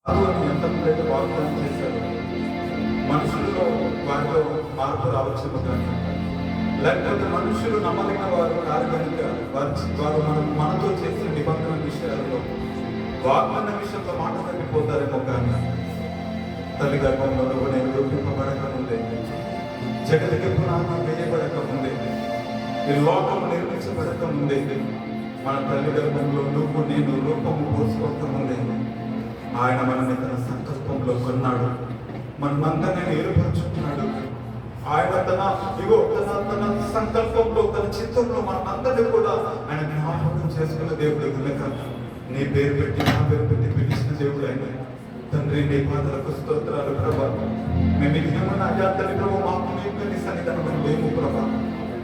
ఎంతమంది వాగ్దానం చేశారు, మనుషులలో వారిలో మార్పు రావచ్చు కానీ, లేకపోతే మనుషులు నమ్మదగిన వారు కాదు కనుక వారు మనతో చేసిన నిబంధన విషయాల్లో వాగ్దాన విషయంలో మాట తగ్గిపోతారేమో కానీ, తల్లి గర్భంలో నువ్వు నేను రూపింపబడక ముందే, జగతికి పునాదం వేయబడక ముందే, ఈ లోకం నిర్మించబడక ముందే, మన తల్లి గర్భంలో నువ్వు నేను రూపము పోసుకోక ముందే ఆయన మనల్ని తన సంకల్పంలో కొన్నాడు, మనమందరినీ ఏర్పరచుకున్నాడు. ఆయన తన సంకల్పంలో, తన చిత్తంలో మనమందరినీ కూడా ఆయన జ్ఞాపకం చేసుకున్న దేవుడు కనుక నీ పేరు పెట్టి నా పేరు పెట్టి పిలిచిన దేవుడు ఆయన. తండ్రి నీ పాదలకు స్తోత్రాలు ప్రభా. మేము ఇదేమన్నా అయ్యా తల్లి ప్రభు మాకు నీ సన్నిధానం లేము ప్రభా.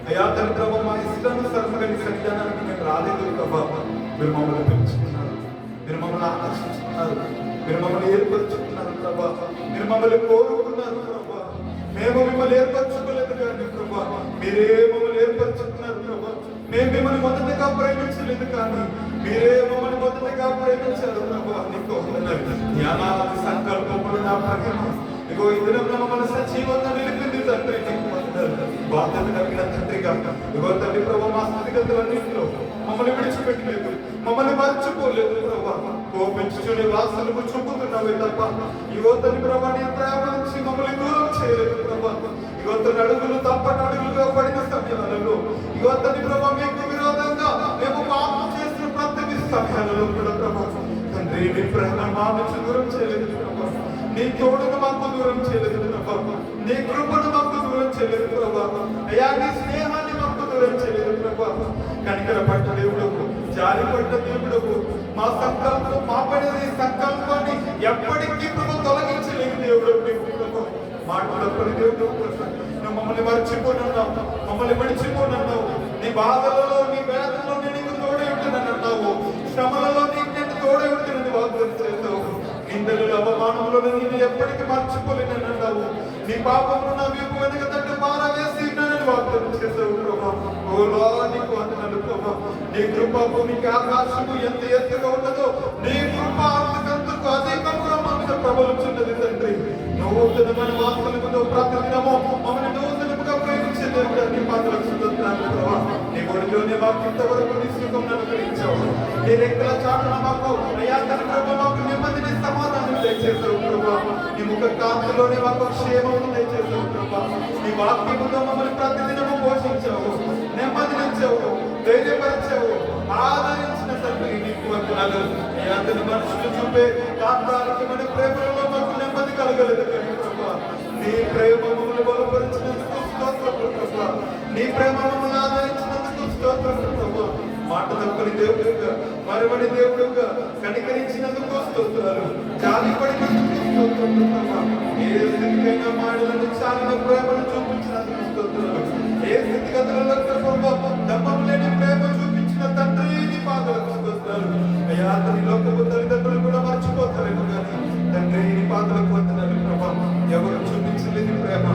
అయ్యా తల్లి ప్రభు మా ఇష్టానుసారంగా నీ సన్నిధానానికి మేము రాలేదు ప్రభా. మీరు మమ్మల్ని పిలుచుకున్నారు, మీరు మమ్మల్ని ఆకర్షించుకున్నారు, మీరు మమ్మల్ని ఏర్పరచుకున్నారు ప్రభా. మీరు మమ్మల్ని కోరుకున్నారు ప్రభా. మేము మిమ్మల్ని ఏర్పరచుకోలేదు కానీ ప్రభా, మీరే మమ్మల్ని ఏర్పరచుకున్నారు ప్రభా. మేము మిమ్మల్ని మొదటగా ప్రేమించలేదు కానీ మీరే మమ్మల్ని మొదటగా ప్రేమించారు ప్రభా. నీకు జ్ఞానాది సంకల్పములు నా భాగ్యము. ఇగో ఈ దినంలో మమ్మల్ని సజీవంగా నిలిపింది తండ్రి. బాధ్యత కలిగిన తండ్రిగా ఇగో తండ్రి ప్రభా, మా స్థితిగతులన్నింటిలో మమ్మల్ని విడిచిపెట్టలేదు, మమ్మల్ని మర్చిపోలేదు ప్రభా. కోపించుకుని వాసనకు చూపుతున్నావే తప్ప ఇగో తండ్రి ప్రభా నీ ప్రేమ నుంచి మమ్మల్ని దూరం చేయలేదు ప్రభా. ఇగో తన అడుగులు తప్పని అడుగులుగా పడిన సమయాలలో ఇగో తండ్రి ప్రభా మీకు విరోధంగా మేము పాపం చేసిన ప్రతి సమయాలలో కూడా ప్రభా తండ్రి నీ ప్రేమ మా నుంచి దూరం చేయలేదు ప్రభా. నీ తోడును మాకు దూరం చేయలేదు ప్రభా. నీ కృపను మాకు దూరం చేయలేదు ప్రభా. అయ్యా నీ స్నేహాన్ని మాకు దూరం చేయలేదు ప్రభా. కనికర పడ్డ దేవుడవు, జాలి పడ్డ దేవుడవు, మా సంకల్పం మా పైన సంకల్పాన్ని ఎప్పటికీ ప్రభు తొలగించలేని దేవుడు ప్రభు. మాట్లాడపడి దేవుడు నువ్వు మమ్మల్ని మర్చిపోనన్నావు, మమ్మల్ని విడిచిపోనన్నావు. నీ బాధలలో నీ వేదనలో నేను నీకు తోడే ఉంటానన్నావు, శ్రమలలో నీకు నేను తోడే ఉంటానని వాగ్దానం చేస్తావు. నిందలు అవమానంలో నేను ఎప్పటికీ మర్చిపోలేనన్నావు. నీ పాపంలో నా వీపు వెనుక తట్టు పారవేసి నన్ను వాగ్దానం చేస్తావు ప్రభా. ఓలా నీకు వందనాలు ప్రభా. నీ కృప భూమికి ఆకాశము ఎంత ఎత్తుగా ఉన్నదో నీ కృప అంతకంతకు అధికంగా మన ప్రబలుచున్నది తండ్రి. నూతనమైన వార్తలకు ప్రతిదినము మమ్మల్ని నూతనముగా ప్రేమించే దేవుడు నీ పాత్రలకు సుందరాలు ప్రభా. నీ ఒడిలోనే మాకు ఇంతవరకు నీ సుఖం అనుగ్రహించావు. నీ రెక్కల చాటున మాకు అయ్యా తన ప్రభు మాకు నెమ్మదిని సమాధానం దయచేసావు ప్రభా. నీ ముఖ కాంతిలోనే మాకు క్షేమము దయచేసావు ప్రభా. నీ వాక్యముతో మమ్మల్ని ప్రతిదినము పోషించావు, నెమ్మదినిచ్చావు, ధైర్యపరిచావు, ఆదరించిన తండ్రి నీకు వందనాలు. అయ్యా తన మనుషులు చూపే కాంతారకమైన ప్రేమలో మాకు నెమ్మది కలగలేదు కానీ ప్రభా. నీ ప్రేమ మమ్మల్ని బలపరిచినందుకు స్తోత్రం ప్రభా. నీ ప్రేమ మమ్మల్ని ఆదరించినందుకు స్తోత్రం ప్రభా. మాట తప్పని దేవుడుగా, మరవని దేవుడుగా కనికరించినందుకు స్తోత్రాలు, జాలిపడినందుకు స్తోత్రం ప్రభా. ఏ స్థితికైనా మాటలను చాలిన ప్రేమను చూపించినందుకు స్తోత్రాలు. ఏ స్థితిగతులలో ప్రభా దమ్మం లేని ప్రేమ చూపించిన తండ్రి నీ పాదాలకు స్తోత్రాలు. అయ్యా అతని లోకపు తల్లిదండ్రులు కూడా మర్చిపోతారేమో కానీ తండ్రి నీ పాదాలకు వందనాలు ప్రభా. ఎవరు చూపించలేని ప్రేమ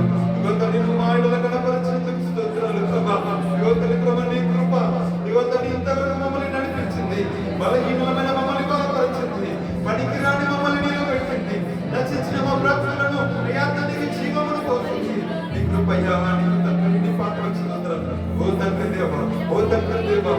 యువతని నువ్వు మాటలు కనపరిచినందుకు స్తోత్రాలు ప్రభా. యువతని ప్రభ నీ కృప యువతని ఇంతవరకు మమ్మల్ని నడిపించింది, బలహీనమైన మమ్మల్ని బలపరిచింది, పనికిరాని మమ్మల్ని నిలబెట్టింది, నశించిన మా బ్రతుకులను అయ్యాతనికి జీవమును పోతుంది. నీ కృపయ్యా నీకు తండ్రి నీ పాటలకు స్తోత్రాలు. ఓ తండ్రి దేవా, ఓ తండ్రి దేవా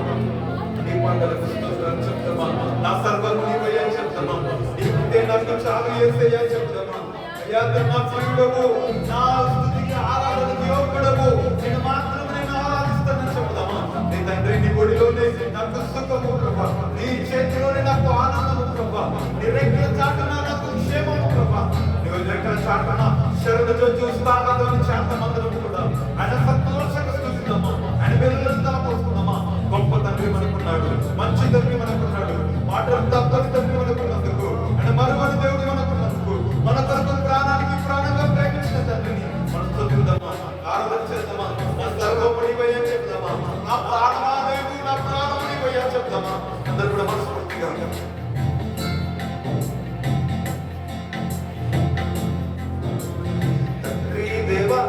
నీ పాటలకు స్తోత్రాలు చెప్తామా. నా సర్వము నీవయ్యా చెప్తామా. నీకుంటే నాకు చాలు యేసయ్యా చెప్తామా. అయ్యా నా ప్రియుడవు, నా స్తుతికి ఆరాధనకి యోగ్యుడవు, నేను మాత్రమే నేను ఆరాధిస్తానని చెప్తామా. నీ తండ్రి నీ ఒడిలోనే నాకు సుఖము ప్రభా, నీ చేతిలోనే నాకు ఆనందము ప్రభా, నీ రెక్కల చాటున నాకు క్షేమము ప్రభా. నీ రెక్కల చాటున శరణుతో చూస్తాగదని చేతమందరం కూడా ఆయన సంతోషంగా చూస్తున్నామా. ఆయన వెలుగులంతా పోసుకున్నామా. గొప్ప తండ్రి మనకున్నాడు, మంచి తండ్రి మనకున్నాడు, మాటలు తప్పని తండ్రి మనకున్నందుకు, ఆయన మరువని దేవుడు మనకున్నందుకు, మన కొరకు ప్రాణానికి ప్రాణంగా ప్రేమించిన తండ్రిని మనం చదువుదామా, ఆరాధన చేద్దామా. నా సర్వముని పోయా చెప్దామా, నా ప్రాణమా దేవుడు, నా ప్రాణముని పోయా చెప్దామా. అందరూ కూడా మనస్ఫూర్తిగా తండ్రి దేవా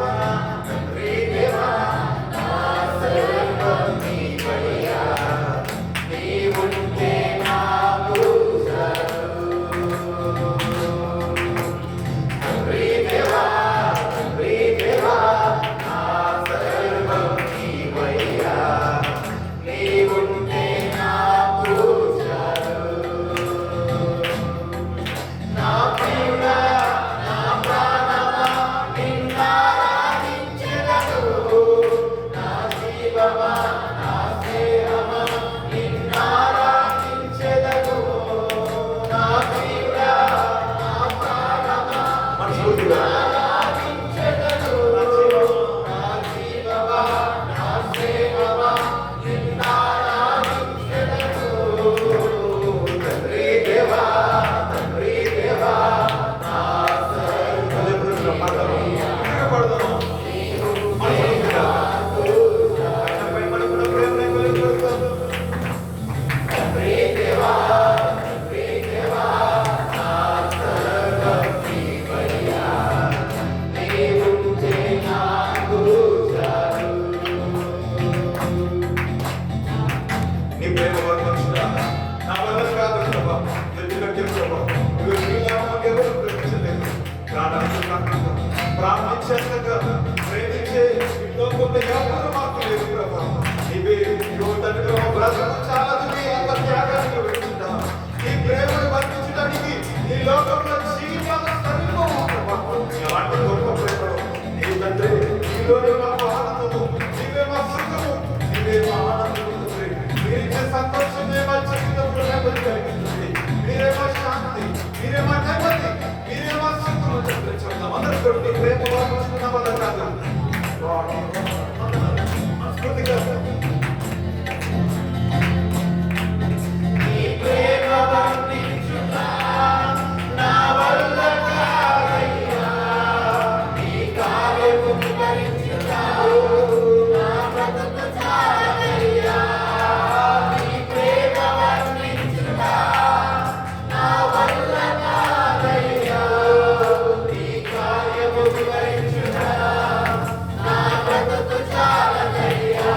ప్రాణించేంతగా ప్రేమించే ఈ లోకంలో ఎవరు మాకు లేదు ప్రభా. ఇవి తండ్రి బ్రతుకు చాలదు నీ అంత త్యాగానికి వెళ్తుందా. ఈ ప్రేమను వర్తించడానికి ఈ లోకంలో జీవితాలు సరిపోవు ప్రభా. అలాంటి గొప్ప ప్రేమలో నీ తండ్రి నీలోనే మాకు ఆనందము, నీవే మా సుఖము, నీవే మా ఆనందము తండ్రి. మీరిచ్చే సంతోషమే మా జీవితంలో నెమ్మది కలిగిస్తుంది. మీరే మా శాంతి, మీరే మా నెమ్మది, మీరే మా సుఖము తండ్రి. చెప్తాం అందరూ కొట్టి ప్రేమ వర్తించుకున్న వాళ్ళ కాదు మనస్ఫూర్తిగా నా బ్రతుకు చాలదయ్యా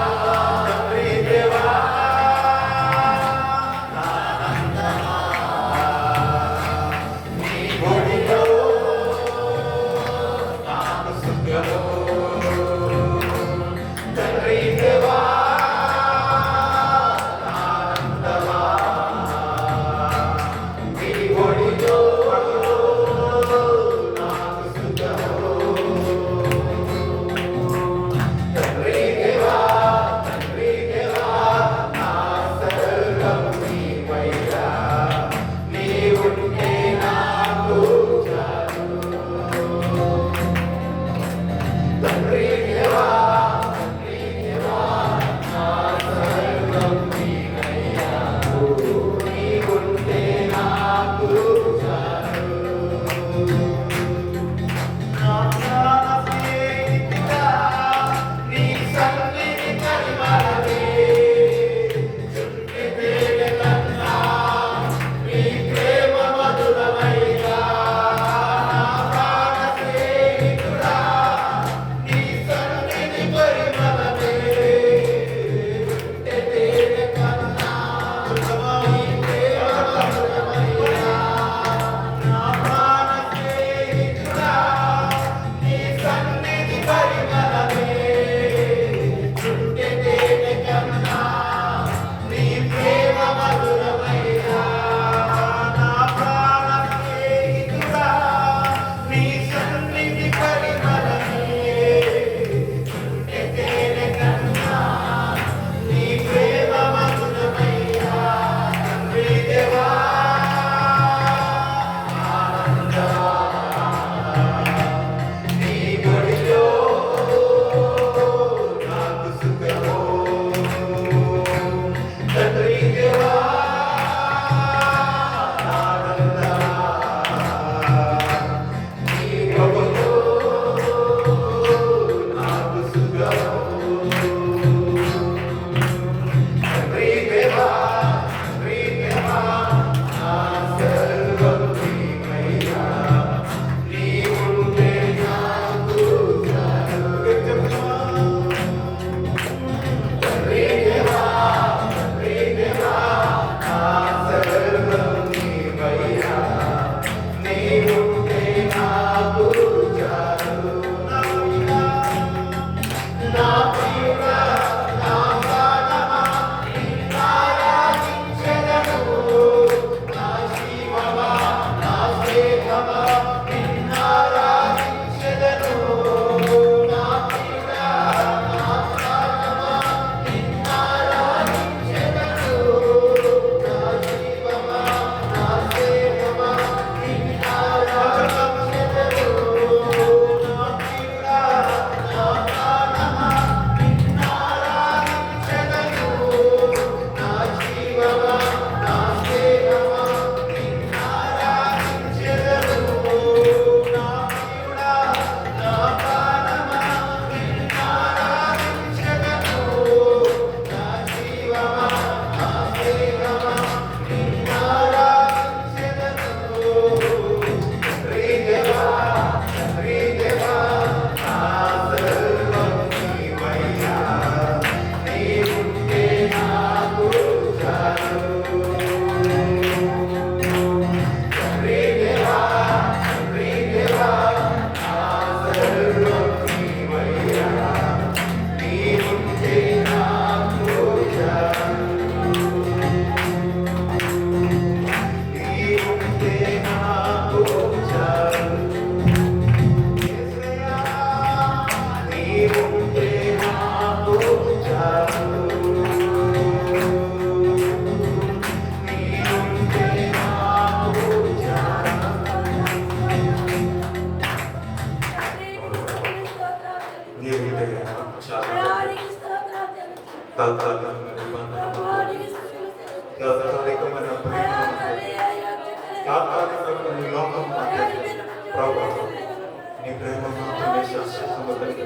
తండ్రి.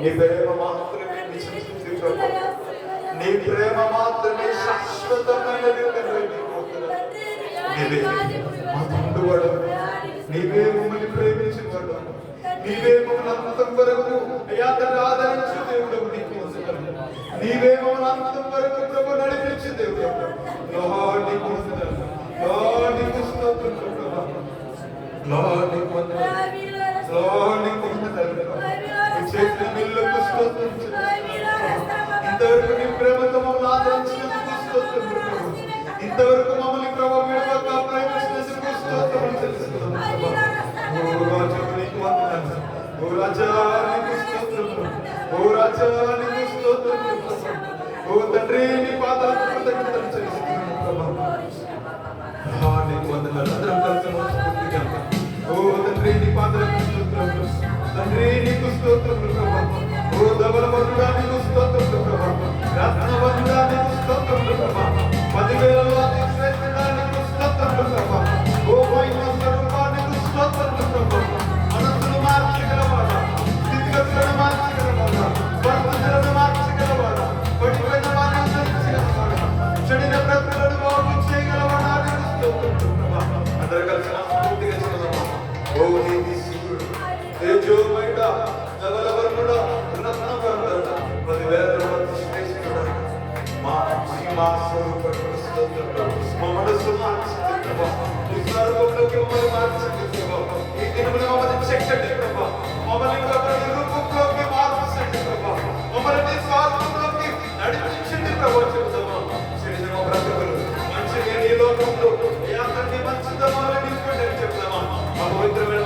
నీ ప్రేమ మాత్రమే నిశ్చయించింది ప్రభా. నీ ప్రేమ మాత్రమే శాశ్వతమైనది తండ్రి. నీవే మా తండ్రివాడు, నీవే మమ్మల్ని ప్రేమించేవాడు, నీవే మమ్మల్ని అంతం వరకు అయ్యా తండ్రి ఆదరించే దేవుడు. నీకు వందనాలు. నీవే మమ్మల్ని అంతం వరకు ప్రభు నడిపించే దేవుడు. లార్డ్ నీకు వందనాలు. లార్డ్ నీకు స్తోత్రం ప్రభు. లార్డ్ నీకు వందనాలు. లార్డ్ నీకు వందనాలు. నీ చేతుల మిల్లుకు స్తోత్రం చెల్లిస్తున్నాను. ఇంతవరకు నీ ప్రేమతో మమ్మల్ని ఆదరించినందుకు స్తోత్రం ప్రభు. ఇంతవరకు మమ్మల్ని ప్రభు విడవక ప్రేమించినందుకు స్తోత్రం చెల్లిస్తున్నాను ప్రభు. ఓ రాజా నీకు వందనాలు. ఓ రాజా నీకు స్తోత్రం. ఓ రాజా నీకు స్తోత్రం ప్రభు. ఓ తండ్రి నీ పాదాలకు కృతజ్ఞతలు చెల్లిస్తున్నాను ప్రభు. నీకు వందనాలు. అందరం కలిసి మనస్ఫూర్తిగా ఓ తండ్రి నీ పాదాలకు స్తోత్రం. తండ్రి నీకు స్తోత్రం ప్రభు. ఓ ధవలవరుడా నీకు స్తోత్రం ప్రభు. రత్నవరుడా నీకు స్తోత్రం ప్రభు. 10,000లో అతి శ్రేష్ఠుడా నీకు స్తోత్రం ప్రభు. ఓ మహిమ స్వరూపా నీకు స్తోత్రం ప్రభు. మనస్సును మార్చగలవాడా, స్థితిగతులను మార్చగలవాడా, పరిస్థితులను మార్చగలవాడా, పడిపోయిన వారిని ఉద్ధరించగలవాడా, చెడిన బ్రతుకులను బాగు చేయగలవాడా నీకు స్తోత్రం ప్రభు. అందరూ కలిసి మనస్ఫూర్తిగా చెబుదామా. ఓ నీతి సూర్యుడు, తేజోమయుడా, ధవలవరుడా, రత్నవరుడా, 10,000లో అతి శ్రేష్ఠుడా, మా మహిమా స్వరూపుడు స్తోత్రం ప్రభు. మా మనస్సు మార్చింది ప్రభు. ఈ స్వరూపంలోకి మమ్మల్ని మార్చింది ప్రభు. ఈ దినములు మమ్మల్ని చెక్కటి ప్రభు. మమ్మల్ని ప్రభు ఈ రూపంలోకి మార్చండి ప్రభు. మమ్మల్ని స్వార్థంలోకి నడిపించండి ప్రభు. చెబుతామా శరీరం బ్రతుకులు మంచి ఈ లోకంలో ఏ అతన్ని మంచితనాలు నింపండి అని చెప్తామా. మా పవిత్రమైన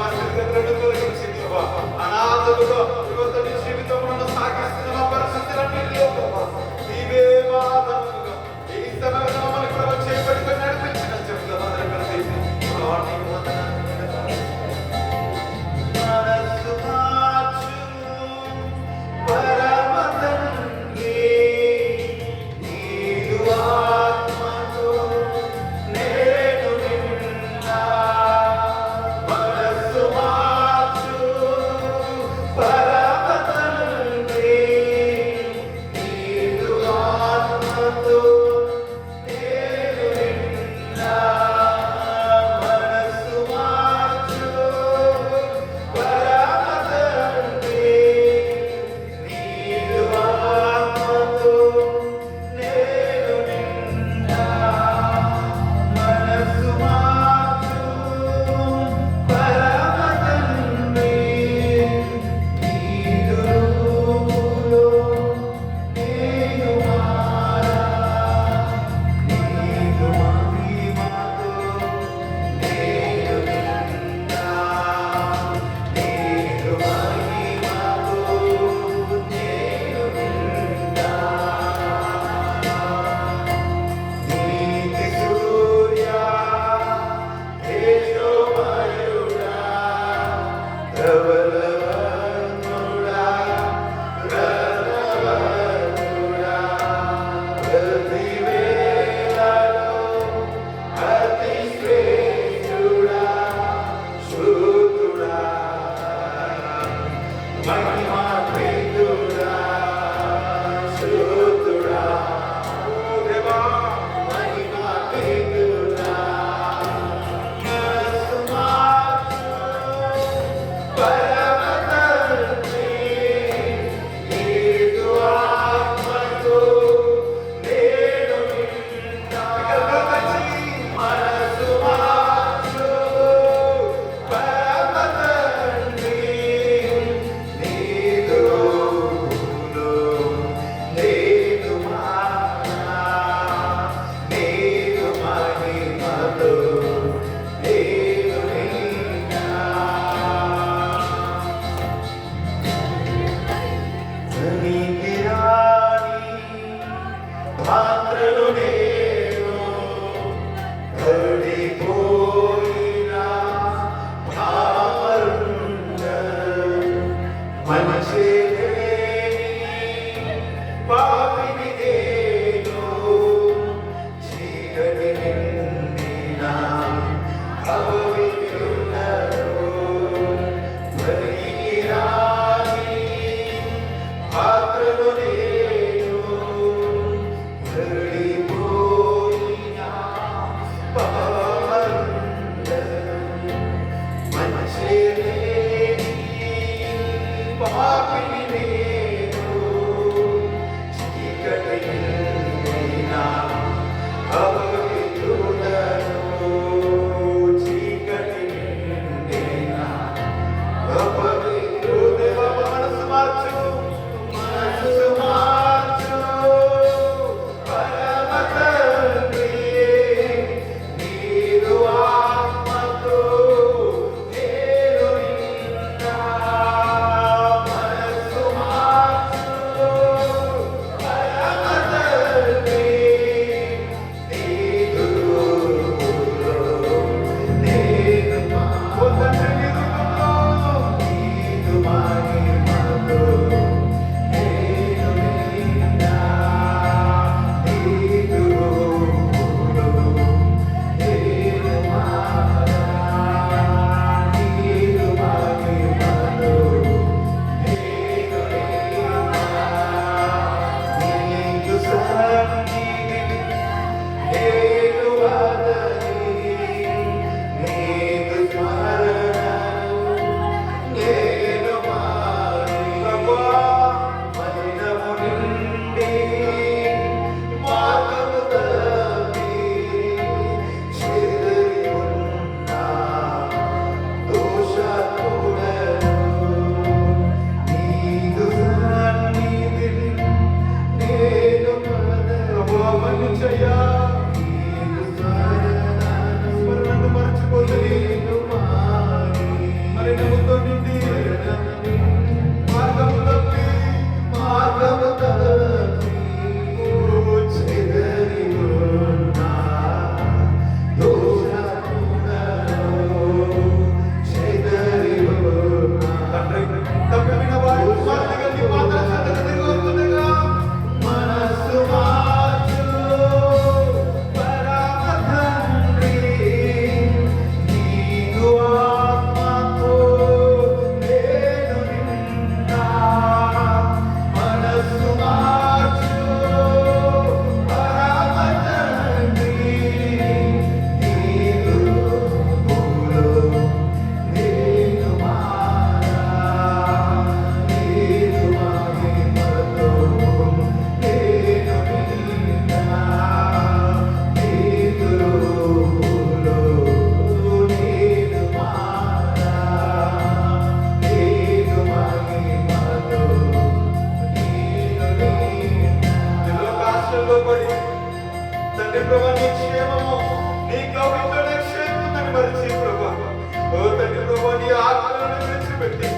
విడిచిపెట్టి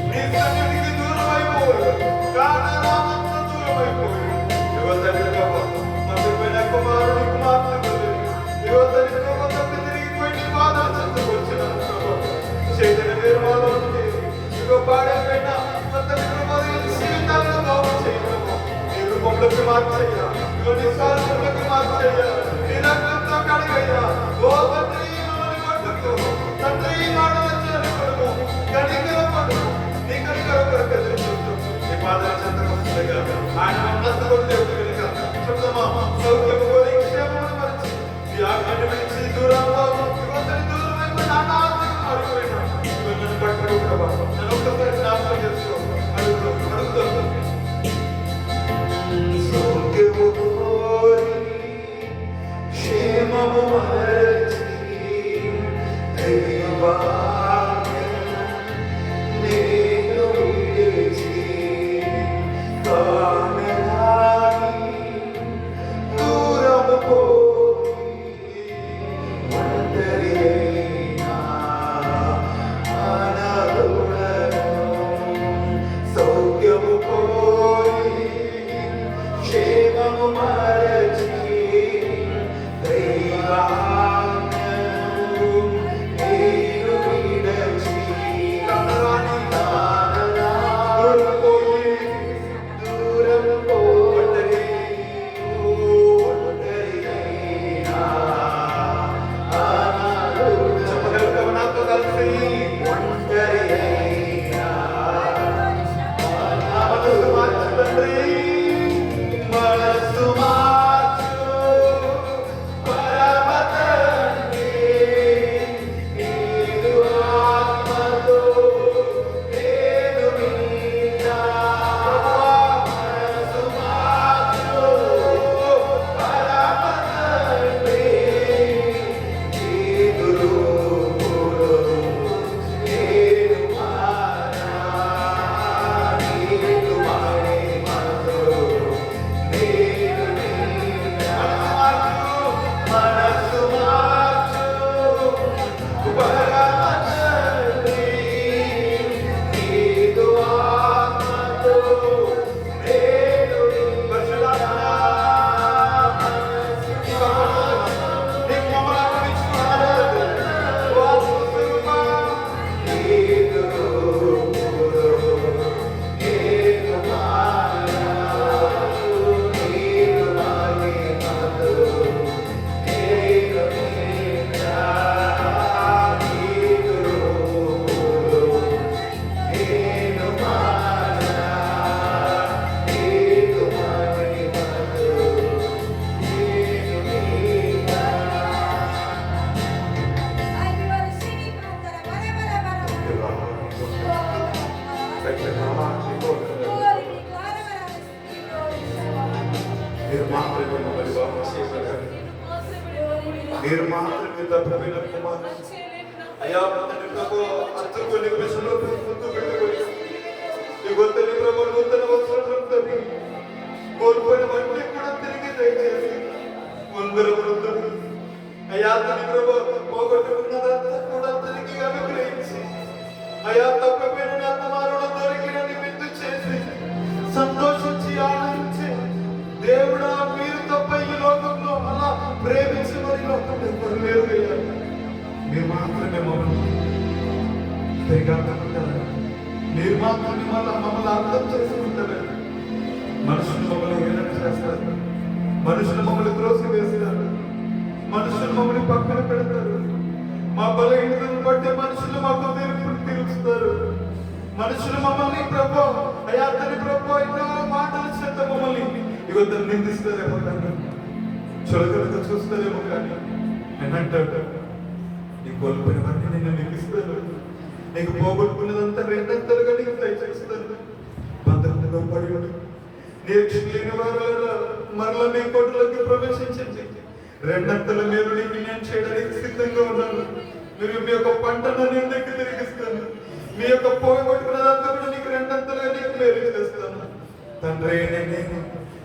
నీ సన్నిధికి దూరం అయిపోయి కారణాంతా దూరం అయిపోయి యువతని మధురమైన కుమారుని కుమార్తె యువతని తప్పి తిరిగిపోయి నీ బాధలు చెందుకొచ్చిన చైతన్య నిర్మాణం ఇగో పాడైపోయిన జీవితాలను బాగు చేయడము నీ రూపంలోకి మార్చయ్యా ఇగో నీ సాధనలోకి మార్చయ్యా నీ రక్తంతో కడిగయ్యా ఓ తండ్రి మమ్మల్ని పట్టుకో తండ్రి మాటలు కొడుకు కనికర పడుకు నీ కనికర కొరకు ఎదురు చూస్తూ నీ పాదల చెంతకు వస్తుందిగా ఆయన మమ్మల్ని కొడు దేవుడు కనుక చెప్తామా సౌఖ్యము కోరి క్షేమమును మరిచి ఈ ఆజ్ఞను విడిచి దూరంలో యువతని దూరం అయిపోయి నానాత్మకు మారిపోయినా నన్ను పట్టుకో ప్రభా నన్ను ఒక్కసారి జ్ఞాపకం చేసుకో అడుగుతాను సౌఖ్యము కోరి క్షేమము మరచి దైవా మీరు మాత్రమే తప్పమైన కుమారు అయ్యా తండ్రి ప్రభు అత్తుకొని విషయంలో ముందు పెట్టుకొని యువతని ప్రభు నూతన వస్త్రం కోల్పోయినవన్నీ కూడా తిరిగి దయచేసి ముందర వృద్ధుడు అయ్యా తండ్రి ప్రభు పోగొట్టుకున్నదంతా కూడా తిరిగి అనుగ్రహించి అయ్యా తప్పమైన నా కుమారుడు దొరికిన నిమిత్తు చేసి సంతోషించి ఆనందించి దేవుడా మీరు తప్ప ఈ లోకంలో అలా ప్రేమించి మరి లోకం ఎవరు లేరు అయ్యా మీరు మాత్రమే మమ్మల్ని మీరు మాత్రమే మమ్మల్ని అర్థం చేసుకుంటారు మనుషులు మమ్మల్ని హేళన చేస్తారు మనుషులు మమ్మల్ని త్రోసి వేస్తారు మనుషులు మమ్మల్ని పక్కన పెడతారు మా బలహీనతను బట్టి మనుషులు మాకు తీరుస్తారు మనుషులు మమ్మల్ని ప్రభు అయ్యా తల్లి ప్రభు ఎన్నో మాటలు చేత మమ్మల్ని ఇవతలు నిందిస్తారేమో కానీ చులకనగా చూస్తారేమో కానీ నేను అంటాడు నీ కోల్పోయినవన్నీ నేను నిందిస్తాను నీకు పోగొట్టుకున్నదంతా రెండంతలుగా నీకు దయచేస్తాను బంధంలో పడి నేర్చుకు లేని వారు మరలా నీ కోటలోకి ప్రవేశించండి రెండంతల మీరు నీకు నేను చేయడానికి సిద్ధంగా ఉన్నాను మీరు మీ యొక్క పంటను నేను దగ్గర తిరిగిస్తాను మీ యొక్క పోగొట్టుకున్నదంతా కూడా నీకు రెండంతలుగా నీకు మేలు చేస్తాను తండ్రి నేను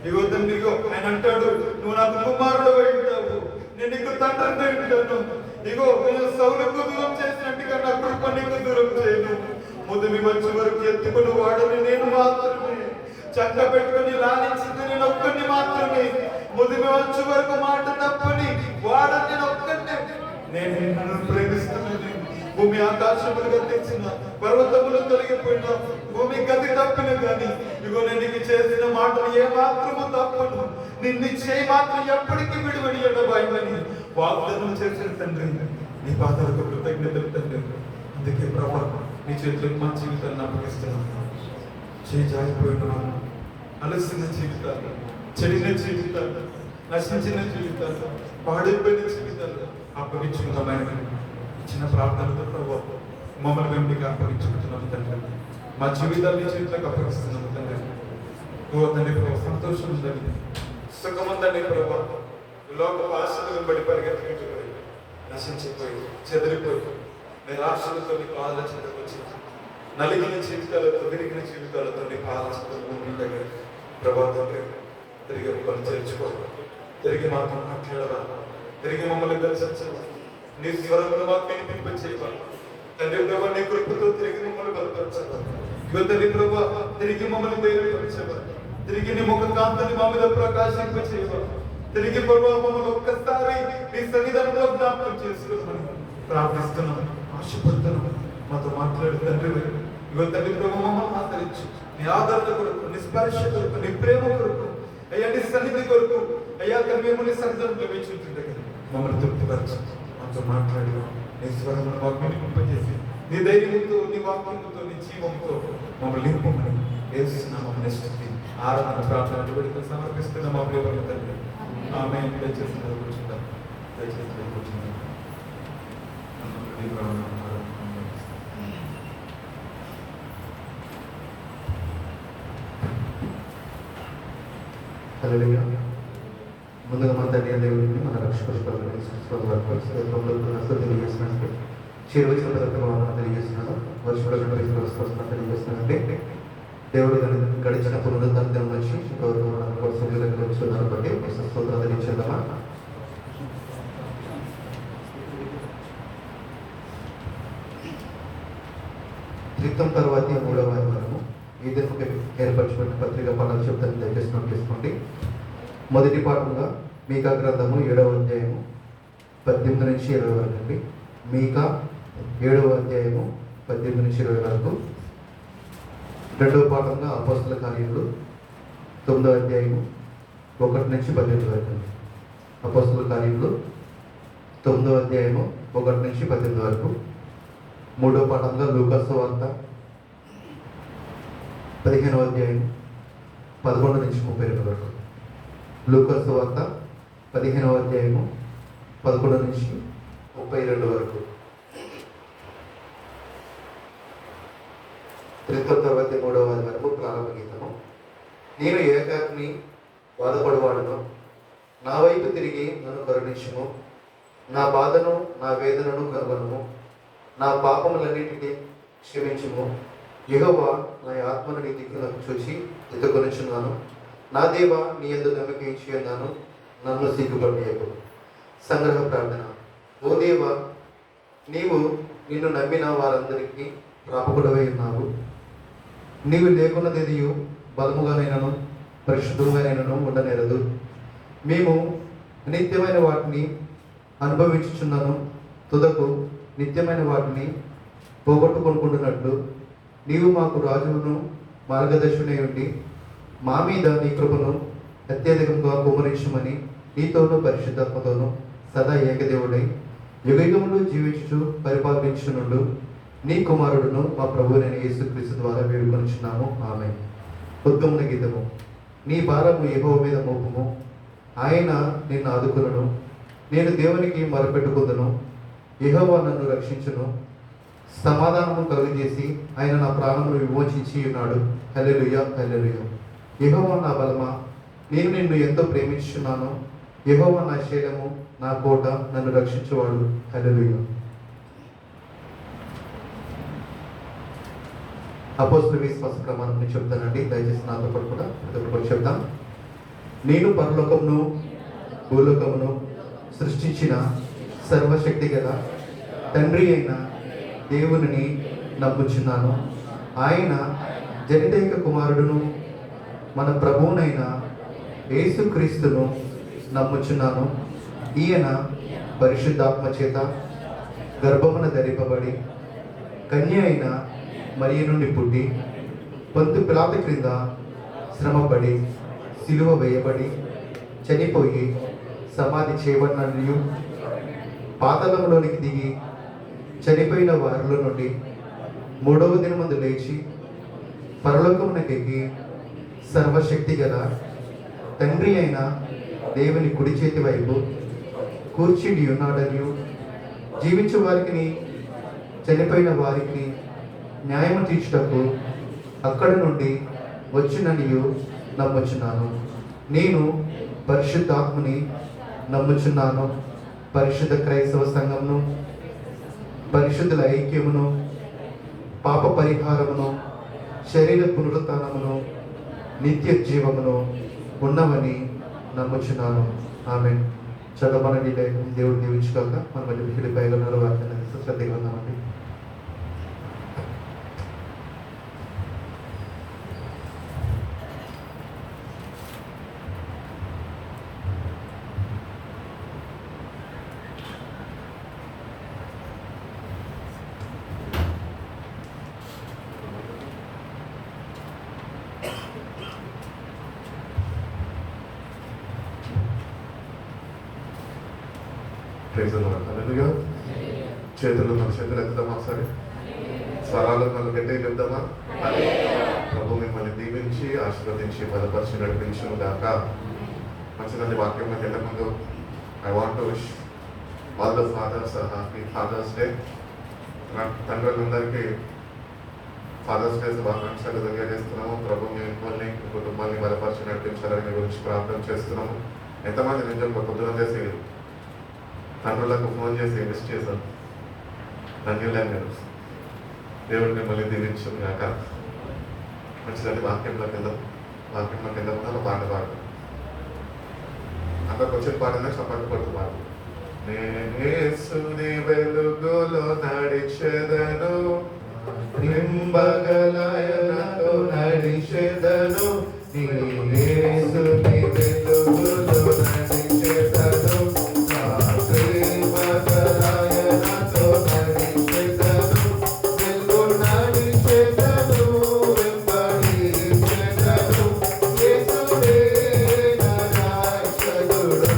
ఇగో తండ్రి ఆయన అంటాడు నువ్వు నాకు కుమారుడు ఉంటావు నేను నీకు తండ్రిని ఉంటాను ఇగో నేను సౌలుకు దూరం చేసినట్టుగా నా కృప నీకు దూరం చేయను ముదిమి వచ్చే వరకు ఎత్తుకుని వాడని నేను మాత్రమే, చక్క పెట్టుకుని లాలించింది నేను ఒక్కడిని మాత్రమే, ముదిమి వచ్చే వరకు మాట తప్పని వాడని నేను ఒక్కడినే. నేను నిన్ను ప్రేమిస్తున్నాను. భూమి ఆకాశములు గతించిన, పర్వతములు తొలగిపోయిన, భూమి గతి తప్పిన కానీ ఇగో నేను నీకు చేసిన మాటలు ఏ మాత్రము తప్పను, నిన్ను చేయి మాత్రం ఎప్పటికీ విడివడి ఎడబాయమని వాగ్దానం చేసిన తండ్రి, నీ పాదాలకు కృతజ్ఞతలు తండ్రి. అందుకే ప్రభా నీ చేతులకు మా జీవితాన్ని అప్పగిస్తున్నాను. చేయి జారిపోయిన వాళ్ళు, అలసిన జీవితాలు, చెడిన జీవితాలు, నశించిన జీవితాలు, పాడైపోయిన జీవితాలు అప్పగించుకున్నామైన ఇచ్చిన ప్రార్థనతో ప్రభు మమ్మల్ని మేము నీకు అప్పగించుకుంటున్నాము తండ్రి. మా జీవితాన్ని చేతులకు అప్పగిస్తున్నాము తండ్రి. ఓ తండ్రి ప్రభు, సంతోషం ఉందండి, సుఖం ఉందండి ప్రభు. లోక ఆశలు వెంబడి పరిగెత్తుకుంటుపోయి నశించిపోయి చెదిరిపోయి నిరాశలతో నీ పాదల చెంతకు వచ్చి నలిగిన జీవితాలతో, విరిగిన జీవితాలతో నీ పాదల చెంతకు దగ్గర ప్రభావం తిరిగి మమ్మల్ని చేర్చుకోవాలి, తిరిగి మాతో మాట్లాడరా, తిరిగి మమ్మల్ని దర్శించాలి, నీ స్వరంలో మాకు వినిపింపచేయాలి తండ్రి ప్రభా. నీ కృపతో తిరిగి మమ్మల్ని బలపరచాలి. ఇగో తండ్రి ప్రభా, తిరిగి మమ్మల్ని ధైర్యపరచాలి, తిరిగి నీ ముఖ కాంతిని మా మీద ప్రకాశింపచేయాలి. తిరిగి ప్రభా మమ్మల్ని ఒక్కసారి నీ సన్నిధానంలో జ్ఞాపకం చేసుకోమని ప్రార్థిస్తున్నాం, ఆశపడుతున్నాం. మాతో మాట్లాడు తండ్రి. ఇగో తండ్రి ప్రభా, మమ్మల్ని ఆదరించు. నీ ఆదరణ కొరకు, నీ స్పర్శ కొరకు, నీ ప్రేమ కొరకు, అయ్యా నీ సన్నిధి కొరకు, అయ్యా మిమ్మల్ని సన్నిధానంలో వేచుంటుండే మమ్మల్ని తృప్తిపరచు. మాతో మాట్లాడి నీ స్వరంలో మాకు వినిపింపజేసి నీ ధైర్యంతో, నీ వాక్యంతో, నీ జీవంతో మమ్మల్ని నింపమని యేసునామమున స్తుతి ఆరాధన ప్రార్థన వేడుకలు సమర్పిస్తున్న మా ప్రియమైన తండ్రి. ఆమేన్. దయచేసి కూర్చుందాం, దయచేసి కూర్చుందాం. హల్లెలూయా. ముందుగా మన తండ్రి దేవుడిని, మన రక్షకుడు తెలియజేసినట్టు చేరువచ్చిన తెలియజేస్తున్నాను. వర్షపడిన తెలియజేస్తున్నానంటే దేవుడు గడిచిన పునరుద్ధరణ నుంచి వచ్చున్నారు బట్టి స్తోత్రాలు తెలియచేద్దామా. త్రిత్వం తర్వాత 3వ వారము ఈ దినకు ఏర్పరచుకున్న పత్రిక పనులు చెప్తాను, దయచేసి నోట్ చేసుకోండి. మొదటి పాఠంగా మీకా గ్రంథము 7వ అధ్యాయము 18 నుంచి 20 వరకు అండి. మీకా 7వ అధ్యాయము 18 నుంచి 20 వరకు. రెండవ పాఠంగా అపోస్తల కార్యములు 9వ అధ్యాయము 1 నుంచి 18 వరకు అండి. అపోస్తల కార్యములు 9వ అధ్యాయము 1 నుంచి 18 వరకు. మూడవ పాఠంగా లూకా సువార్త 15వ అధ్యాయం 11 నుంచి 32 వరకు. లూకా సువార్త 15వ అధ్యాయము 11 నుంచి 32 వరకు. త్రిత్వం తర్వాత 3వ వరకు ప్రారంభ గీతము. నేను ఏకాగ్ని బాధపడవాడును, నా వైపు తిరిగి నన్ను కరుణించుము, నా బాధను నా వేదనను కనుగొనుము, నా పాపములన్నిటికీ క్షమించుము. యెహోవా నా ఆత్మను నీ దిక్కులకు చూసి ఎత్తుకొనిచున్నాను. నా దేవా నీ యందు నమ్మకం ఉంచి ఉన్నాను, నన్ను సిగ్గుపడనీయకు. సంగ్రహ ప్రార్థన. ఓ దేవా, నీవు నిన్ను నమ్మిన వారందరికీ ప్రాపకుడవై ఉన్నావు. నీవు లేకున్నదేదియు బలముగానైనను పరిశుద్ధంగానైనను ఉండనేరదు. మేము నిత్యమైన వాటిని అనుభవించుచున్నాను, తుదకు నిత్యమైన వాటిని పోగొట్టుకొనుకుంటున్నట్లు నీవు మాకు రాజువును మార్గదర్శునై ఉండి మా మీద నీ కృపను అత్యధికంగా కుమరించమని నీతోనూ పరిశుద్ధాత్మతోనూ సదా ఏకదేవుడై యుగయుగములు జీవించుచు పరిపాలించునుండు నీ కుమారుడును మా ప్రభువైన యేసుక్రీస్తు ద్వారా వేడుకొనుచున్నాము. ఆమేన్. ఉద్గమన గీతము. నీ భారము యెహోవా మీద మోపుము, ఆయన నిన్ను ఆదుకొనును. నేను దేవునికి మొరపెట్టుకుందును, యెహోవా నన్ను రక్షించును. సమాధానము కలుగజేసి ఆయన నా ప్రాణమును విమోచించి ఉన్నాడు. హల్లెలూయా, హల్లెలూయా. యెహోవా నా బలమా, నేను నిన్ను ఎంతో ప్రేమించుచున్నాను. యెహోవా నా శైలము, నా కోట, నన్ను రక్షించువాడు. హల్లెలూయా. అపోస్తలుల విశ్వాస క్రమాన్ని చెప్తానండి, దయచేసి నాతో పాటు కూడా చెప్తాం. నేను పరలోకమును భూలోకమును సృష్టించిన సర్వశక్తి గల తండ్రి అయిన దేవునిని నమ్ముచున్నాను. ఆయన జనితైక కుమారుడును మన ప్రభువునైన యేసుక్రీస్తును నమ్ముచున్నాను. ఈయన పరిశుద్ధాత్మ చేత గర్భమున ధరింపబడి కన్య అయిన మరియ నుండి పుట్టి పొంతు పిలాతు క్రింద శ్రమపడి సిలువ వేయబడి చనిపోయి సమాధి చేయబడినయు పాతాళంలోనికి దిగి చనిపోయిన వారిలో నుండి మూడవ దినమందు లేచి పరలోకమునకెక్కి సర్వశక్తి గల తండ్రి అయిన దేవుని కుడి చేతి వైపు కూర్చుని ఉన్నాడనియు జీవించు వారికి చనిపోయిన వారికి న్యాయము తీర్చుటకు అక్కడ నుండి వచ్చిననియు నమ్ముచున్నాను. నేను పరిశుద్ధాత్మని నమ్ముచున్నాను. పరిశుద్ధ క్రైస్తవ సంఘమును, పరిశుద్ధుల ఐక్యమును, పాప పరిహారమును, శరీర పునరుత్థానమును, నిత్య జీవమును ఉన్నవని నమ్ముచున్నాను. ఆమె చదవమని దేవుడు దీవించుకోక మన మధ్య ఫిలిప్పీయుల వాక్యాన్ని శ్రద్ధగా ఉన్నామండి. హల్లెలూయా. చేతులు మన చేతులు ఎత్తుదామా? సరే, స్వరాలు మనం గట్టిగా చెప్దామా? ప్రభు మిమ్మల్ని దీవించి ఆశీర్వదించి బలపరిచి నడిపించును గాక. మంచిదండి. వాక్యంలోకి వెళ్ళే ముందు I want to wish all the fathers happy father's day. నా తండ్రులందరికీ ఫాదర్స్ డే శుభాకాంక్షలు తెలియజేస్తున్నాము. ప్రభు మిమ్మల్ని కుటుంబాన్ని బలపరిచి నడిపించాలని మీ గురించి ప్రార్థన చేస్తున్నాము. ఎంతమంది నిజం పొద్దున చేసి తండ్రులకు ఫోన్ చేసి విష్ చేశాను. ధన్యులే మీరు. దేవుడిని మిమ్మల్ని దీవించును గాక. మంచిదండి. వాక్యంలోకి వెళ్దాం. వాక్యంలోకి వెళ్దాం. పాట పాడు. అందరికి వచ్చిన పాటనే చప్పట్లు కొడుతూ పాడు. నేనేసుని వెలుగులో నడిచెదను, నింబగలయనతో నడిచెదను, నేనేసుని వెలుగులో నడిచెదను, నా ప్రేమగలయనతో నడిచెదను, వెలుగు నడిచెదను, వెంబడించెదను, యేసువే నా రక్షకుడు.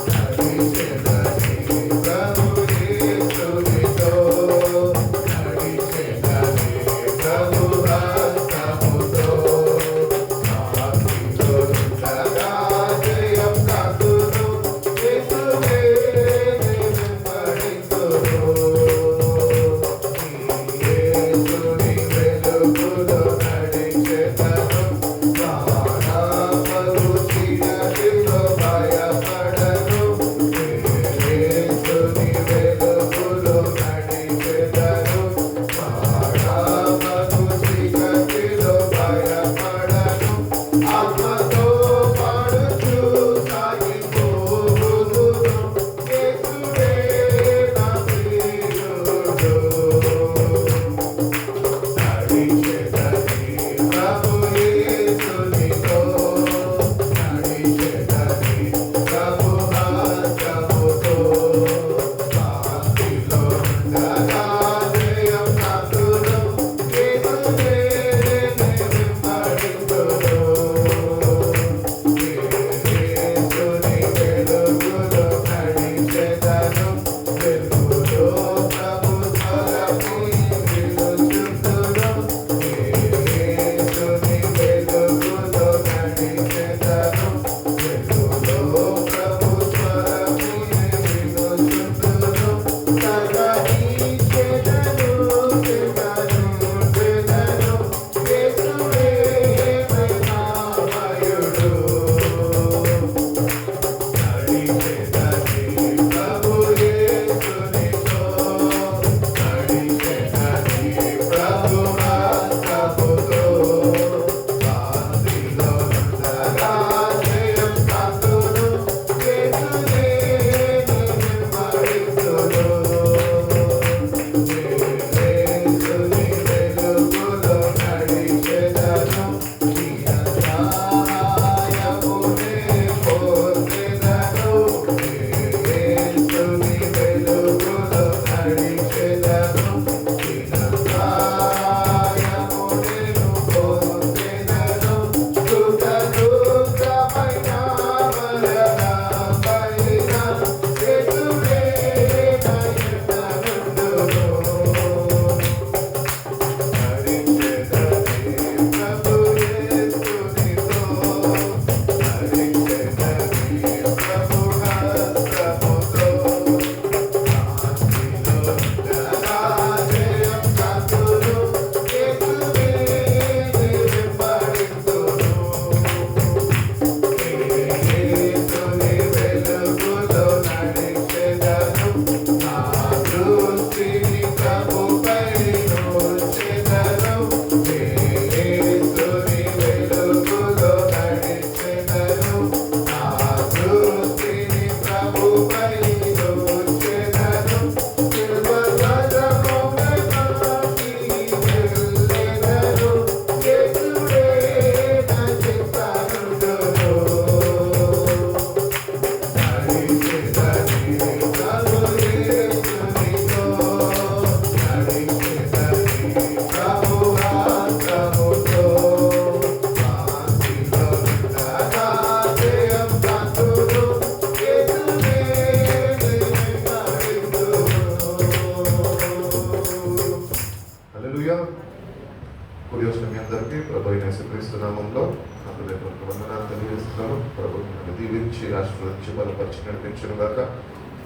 నడిచెదను ప్రభుయేసునితో, నడిచెదను ప్రభువాస్తముతో,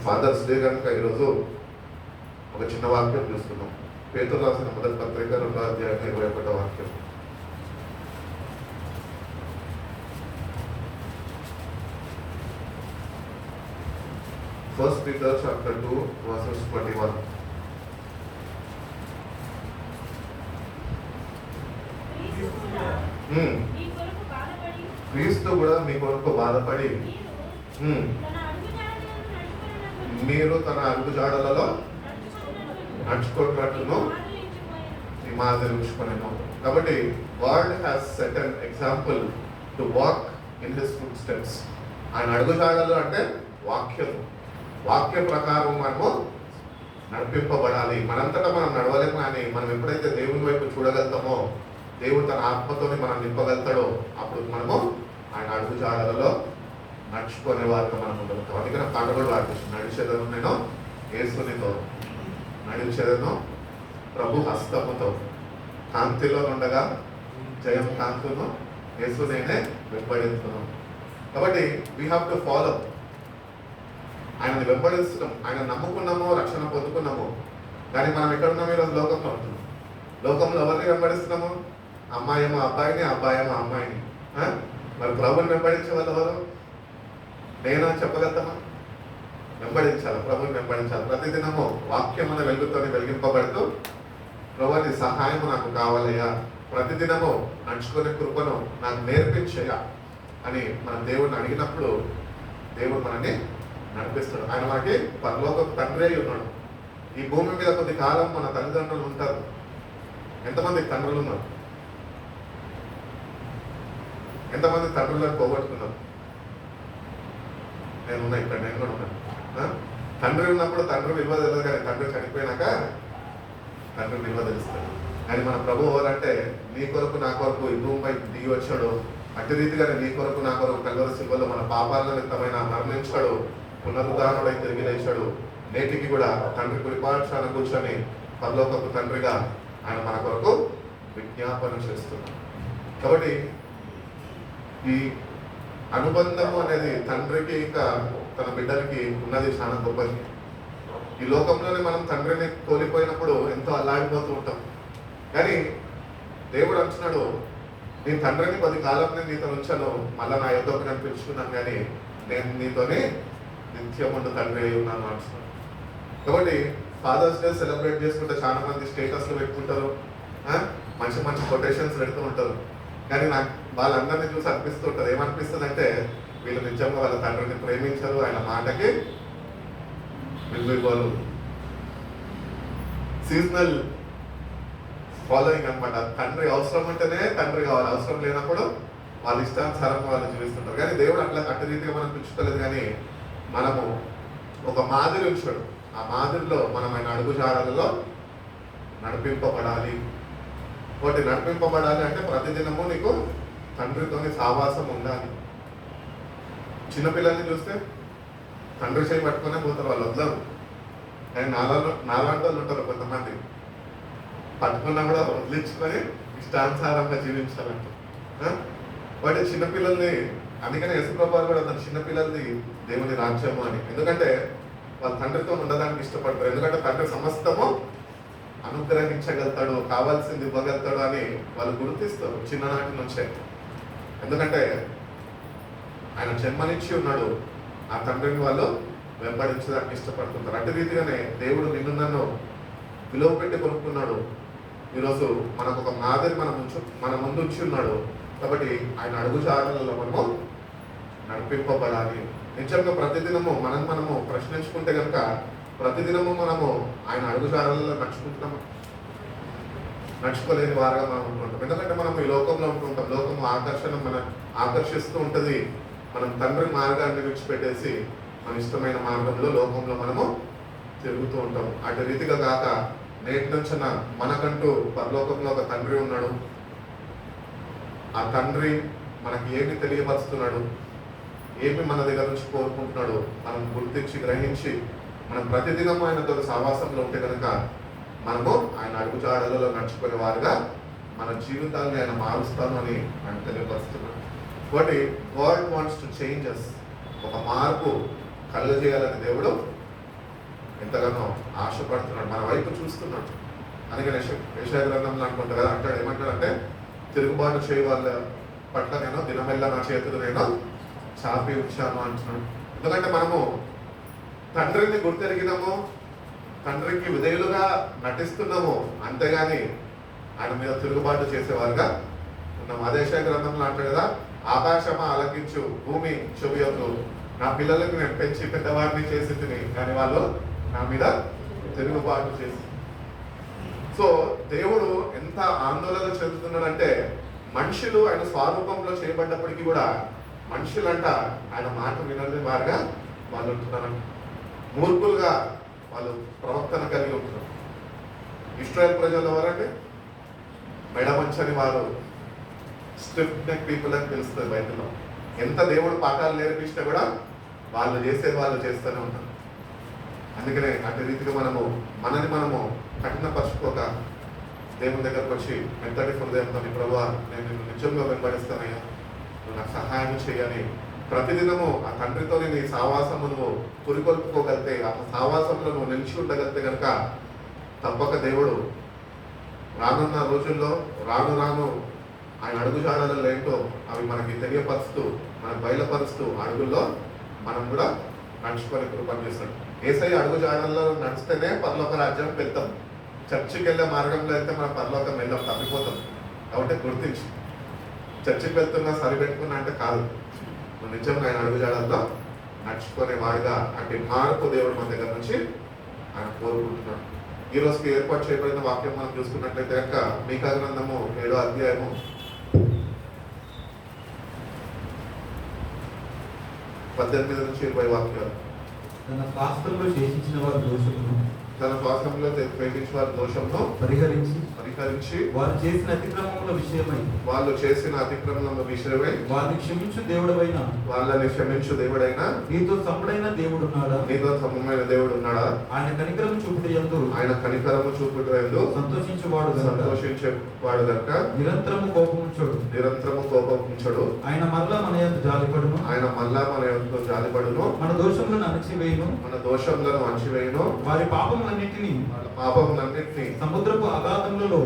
ఫాదర్స్ డే కనుక ఈరోజు ఒక చిన్న వాక్యం చూస్తున్నాం. పేతురు రాసిన మొదటి పత్రిక 2వ అధ్యాయం 21వ వాక్యం. First Peter chapter 2 verses 21. క్రీస్తు కూడా మీ కొరకు బాధపడి మీరు తన అడుగుజాడలలో నడుచుకున్నట్లును ఈ మాదిరి ఉంచుకునేను. కాబట్టి God has set an example to walk in his foot steps. ఆయన అడుగుజాడలు అంటే వాక్య ప్రకారం మనము నడిపింపబడాలి. మనంతటా మనం నడవలేము, కానీ మనం ఎప్పుడైతే దేవుని వైపు చూడగలుగుతామో, దేవుడు తన ఆత్మతోని మనం నింపగలుగుతాడో, అప్పుడు మనము ఆయన అడుగుజాడలలో నడుచుకునే వారిగా మనం ఉండగలుగుతాం. అందుకని పాట కూడా వాడుతుంది, నడిచేదను నేను యేసునితో, నడిచేదను ప్రభు హస్తముతో, కాంతిలో ఉండగా జయం కాంతును యేసు నేనే వెంబడిస్తున్నాను. కాబట్టి వీ హ్యావ్ టు ఫాలో. ఆయనని వెంబడిస్తున్నాం, ఆయన నమ్ముకున్నాము, రక్షణ పొందుకున్నాము. కానీ మనం ఎక్కడున్నాం ఈరోజు? లోకంలో ఉంటున్నాం. లోకంలో ఎవరిని వెంబడిస్తున్నాము? అమ్మాయేమో అబ్బాయిని, అబ్బాయేమో అమ్మాయిని. మరి ప్రభుని వెంబడించే వాళ్ళు ఎవరు? నేనా చెప్పగలుగుతామా? వెంబడించాలి, ప్రభుని వెంబడించాలి. ప్రతిదినము వాక్యం అనే వెలుగుతో వెలిగింపబడుతూ, ప్రభు నీ సహాయము నాకు కావాలయ్యా, ప్రతిదినము నడుచుకునే కృపను నాకు నేర్పించయ్యా అని మన దేవుడిని అడిగినప్పుడు దేవుడు మనల్ని నడిపిస్తాడు. ఆయన మనకి పరలోక తండ్రి అయి ఉన్నాడు. ఈ భూమి మీద కొద్ది కాలం మన తల్లిదండ్రులు ఉంటారు. ఎంతమంది తండ్రులు ఉన్నారు? ఎంతమంది తండ్రులను పోగొట్టుకున్నారు? నేను కూడా ఉన్నాను. తండ్రి ఉన్నప్పుడు తండ్రి విలువ తెలియదు, కానీ తండ్రి చనిపోయినాక తండ్రి విలువ తెలుస్తాడు. కానీ మన ప్రభు ఎవరంటే, నీ కొరకు నా కొరకు ఈ భూమిపై దిగి వచ్చాడు, అట్టి రీతిగానే నీ కొరకు నా కొరకు కల్వరి శిలువలో మన పాపాల నిమిత్తమైన మరణించాడు, పునరుద్ధారణుడై తిరిగి లేచాడు. నేటికి కూడా తండ్రి కుడిపార్శ్వాన కూర్చొని పరలోకపు తండ్రిగా ఆయన మన కొరకు విజ్ఞాపన చేస్తున్నాడు. కాబట్టి ఈ అనుబంధము అనేది తండ్రికి ఇంకా తన బిడ్డలకి ఉన్నది చాలా గొప్పది. ఈ లోకంలోనే మనం తండ్రిని కోల్పోయినప్పుడు ఎంతో అల్లాడిపోతూ ఉంటాం. కానీ దేవుడు అంటున్నాడు, నీ తండ్రిని కొద్ది కాలం నేను నీతో ఉంచాను, మళ్ళీ నా యొద్దకు నేను పిలుచుకున్నాను, కానీ నేను నీతోనే నిత్యముందు తండ్రి అయి ఉన్నాను అంటున్నాను. కాబట్టి ఫాదర్స్ డే సెలబ్రేట్ చేసుకుంటే చాలా మంది స్టేటస్లు పెట్టుకుంటారు, మంచి మంచి కొటేషన్స్ పెడుతూ ఉంటారు. కానీ నాకు వాళ్ళందరినీ చూసి అనిపిస్తూ ఉంటుంది, ఏమనిపిస్తుంది అంటే, వీళ్ళు నిజంగా వాళ్ళ తండ్రిని ప్రేమించరు, ఆయన మాటకి విలువలు. సీజనల్ ఫాలోయింగ్ అనమాట. తండ్రి అవసరం ఉంటేనే తండ్రి కావాలి, అవసరం లేనప్పుడు వాళ్ళ ఇష్టానుసారంగా వాళ్ళు జీవిస్తుంటారు. కానీ దేవుడు అట్టి రీతిగా మనం పిలుచుకోలేదు. కానీ మనము ఒక మాదిరి ఉంచాడు, ఆ మాదిరిలో మనం ఆయన అడుగుజాడలలో నడిపింపబడాలి. ఒకటి నడిపింపబడాలి అంటే ప్రతిదినము నీకు తండ్రితోని సావాసం ఉండాలి. చిన్నపిల్లల్ని చూస్తే తండ్రి చేయి పట్టుకునే పోతారు, వాళ్ళు వదలరు. కానీ నాలాంటి వాళ్ళు ఉంటారు కొంతమంది, పట్టుకున్నా కూడా వదిలించుకొని ఇష్టానుసారంగా జీవించాలంట. వాటి చిన్నపిల్లల్ని, అందుకనే యేసుప్రభువు కూడా తన చిన్నపిల్లల్ని దేవుని రాజ్యము అని, ఎందుకంటే వాళ్ళ తండ్రితో ఉండడానికి ఇష్టపడతారు. ఎందుకంటే తండ్రి సమస్తము అనుగ్రహించగలుగుతాడు, కావాల్సింది ఇవ్వగలుగుతాడు అని వాళ్ళు గుర్తిస్తారు చిన్ననాటి నుంచే. ఎందుకంటే ఆయన జన్మనిచ్చి ఉన్నాడు, ఆ తండ్రిని వాళ్ళు వెంబడించడానికి ఇష్టపడుతుంటారు. అటు రీతిగానే దేవుడు నిన్ను నన్ను విలువ పెట్టి కొనుక్కున్నాడు. ఈరోజు మనకు ఒక మాదిరి మన ముందు ఉంచి ఉన్నాడు. కాబట్టి ఆయన అడుగుజాడలలో మనము నడిపింపబడాలి. నిజంగా ప్రతిదినము మనము ప్రశ్నించుకుంటే కనుక ప్రతిదినము మనము ఆయన అడుగుజాడలలో నడుచుకోలేని వారుగా మనం ఉంటుంటాం. ఎందుకంటే మనం ఈ లోకంలో ఉంటుంటాం, లోకము మన ఆకర్షిస్తూ ఉంటుంది. మనం తండ్రి మార్గాన్ని విడిచిపెట్టేసి మన ఇష్టమైన మార్గంలో లోకంలో మనము తిరుగుతూ ఉంటాం. అటు రీతిగా కాక నేటి నుంచి మనకంటూ పరలోకంలో ఒక తండ్రి ఉన్నాడు. ఆ తండ్రి మనకి ఏమి తెలియపరుస్తున్నాడు, ఏమి మన దగ్గర నుంచి కోరుకుంటున్నాడు మనం గుర్తించి గ్రహించి మనం ప్రతిదినం ఆయనతో సావాసంలో ఉంటే కనుక మనము ఆయన అడుగుజాడలలో నడుచుకునే వారుగా మన జీవితాన్ని ఆయన మారుస్తాను అని ఆయన తెలియపరుస్తున్నాడు. కాబట్టి God wants to change us. ఒక మార్పు కలుగజేయాలని దేవుడు ఎంతగానో ఆశపడుతున్నాడు, మన వైపు చూస్తున్నాడు. అందుకని యెషయా గ్రంథంలో అనుకుంటా కదా, అంటాడు ఏమంటాడంటే తిరుగుబాటు చేయ వాళ్ళ పట్ల నేను దినమెల్లా నా చేతులు నేను చాపి ఉంచాను అంటున్నాడు. ఎందుకంటే మనము తండ్రిని గుర్తెరిగినాము, తండ్రికి విధేయులుగా నటిస్తున్నాము, అంతేగాని ఆయన మీద తిరుగుబాటు చేసేవారుగా ఉన్నాము. అదే యెషయా గ్రంథంలో అంటాడు కదా, ఆకాశమా ఆలకించు, భూమి చెవియొద్దు, నా పిల్లలకు నేను పెంచి పెద్దవాడిని చేసి తిని, కానీ వాళ్ళు నా మీద తిరుగుబాటు చేసి. సో దేవుడు ఎంత ఆందోళన చెందుతున్నాడంటే మనుషులు ఆయన స్వరూపంలో చేయబడ్డప్పటికీ కూడా మనుషులంట ఆయన మాట వినని వారుగా వాళ్ళు ఉంటున్నారంట. మూర్ఖులుగా వాళ్ళు ప్రవర్తన కలిగి ఉంటున్నారు. ఇశ్రాయేల్ ప్రజలు ఎవరంటే మెడమంచని వారు, స్టిఫ్ నెక్ పీపుల్ అని పిలుస్తుంది బైబిల్లో. ఎంత దేవుడు పాఠాలు నేర్పిస్తే కూడా వాళ్ళు చేసేది వాళ్ళు చేస్తూనే ఉంటారు. అందుకనే అటు రీతిగా మనము కఠినపరచుకోక దేవుని దగ్గరకు వచ్చి మెత్తటి హృదయంతో, ప్రభువా నేను నిన్ను నిజంగా వెంబడిస్తానయ్యా, నువ్వు నాకు సహాయం చేయని ప్రతిదినము ఆ తండ్రితో నేను ఈ సావాసము నువ్వు పురికొల్పుకోగలితే, ఆ సావాసంలో నువ్వు నిలిచి ఉండగలితే కనుక తప్పక దేవుడు రానున్న రోజుల్లో రాను ఆయన అడుగుజాడలు ఏంటో అవి మనకి తెలియపరుస్తూ మనకు బయలుపరుస్తూ అడుగుల్లో మనం కూడా నడుచుకొని కృపను చేస్తాడు. యేసయ్య అడుగుజాడల్లో నడిస్తేనే పరలోక రాజ్యం వెళ్తాం. చర్చికి వెళ్ళే మార్గంలో వెళ్తే మనం పరలోకం వెళ్ళాం, తప్పిపోతాం. కాబట్టి గుర్తించి చర్చికి వెళ్తున్నా సరిపెట్టుకున్నా అంటే కాదు, నువ్వు నిజంగా ఆయన అడుగుజాడల్లో నడుచుకునే వాడిగా అంటే మార్పు దేవుడు మన దగ్గర నుంచి ఆయన కోరుకుంటున్నాడు. ఈ రోజుకి ఏర్పాటు చేయబడిన వాక్యం మనం చూసుకున్నట్లయితే కనుక మీకా గ్రంథము 7వ అధ్యాయము 18 నుంచి 20 వాక్యాలు. తన శాస్త్రంలో శేషించిన వారి దోషమును తన స్వాస్థ్యంలో ప్రేమించిన వారి దోషంను పరిహరించి వారు చేసిన అతిక్రమముల విషయమై వారిని క్షమించు దేవుడైన వాళ్ళని క్షమించు దేవుడైనా నీతో సముడైన దేవుడున్నాడా, నీతో సమమైన దేవుడు ఉన్నాడా, ఆయన కనికరము చూపుటయందు సంతోషించేవాడు కనుక నిరంతరము కోపముంచడు. ఆయన మరలా మన యందు జాలిపడును, మన దోషములను అణచివేయును, వారి పాపములన్నిటినీ సముద్రపు అగాధంలో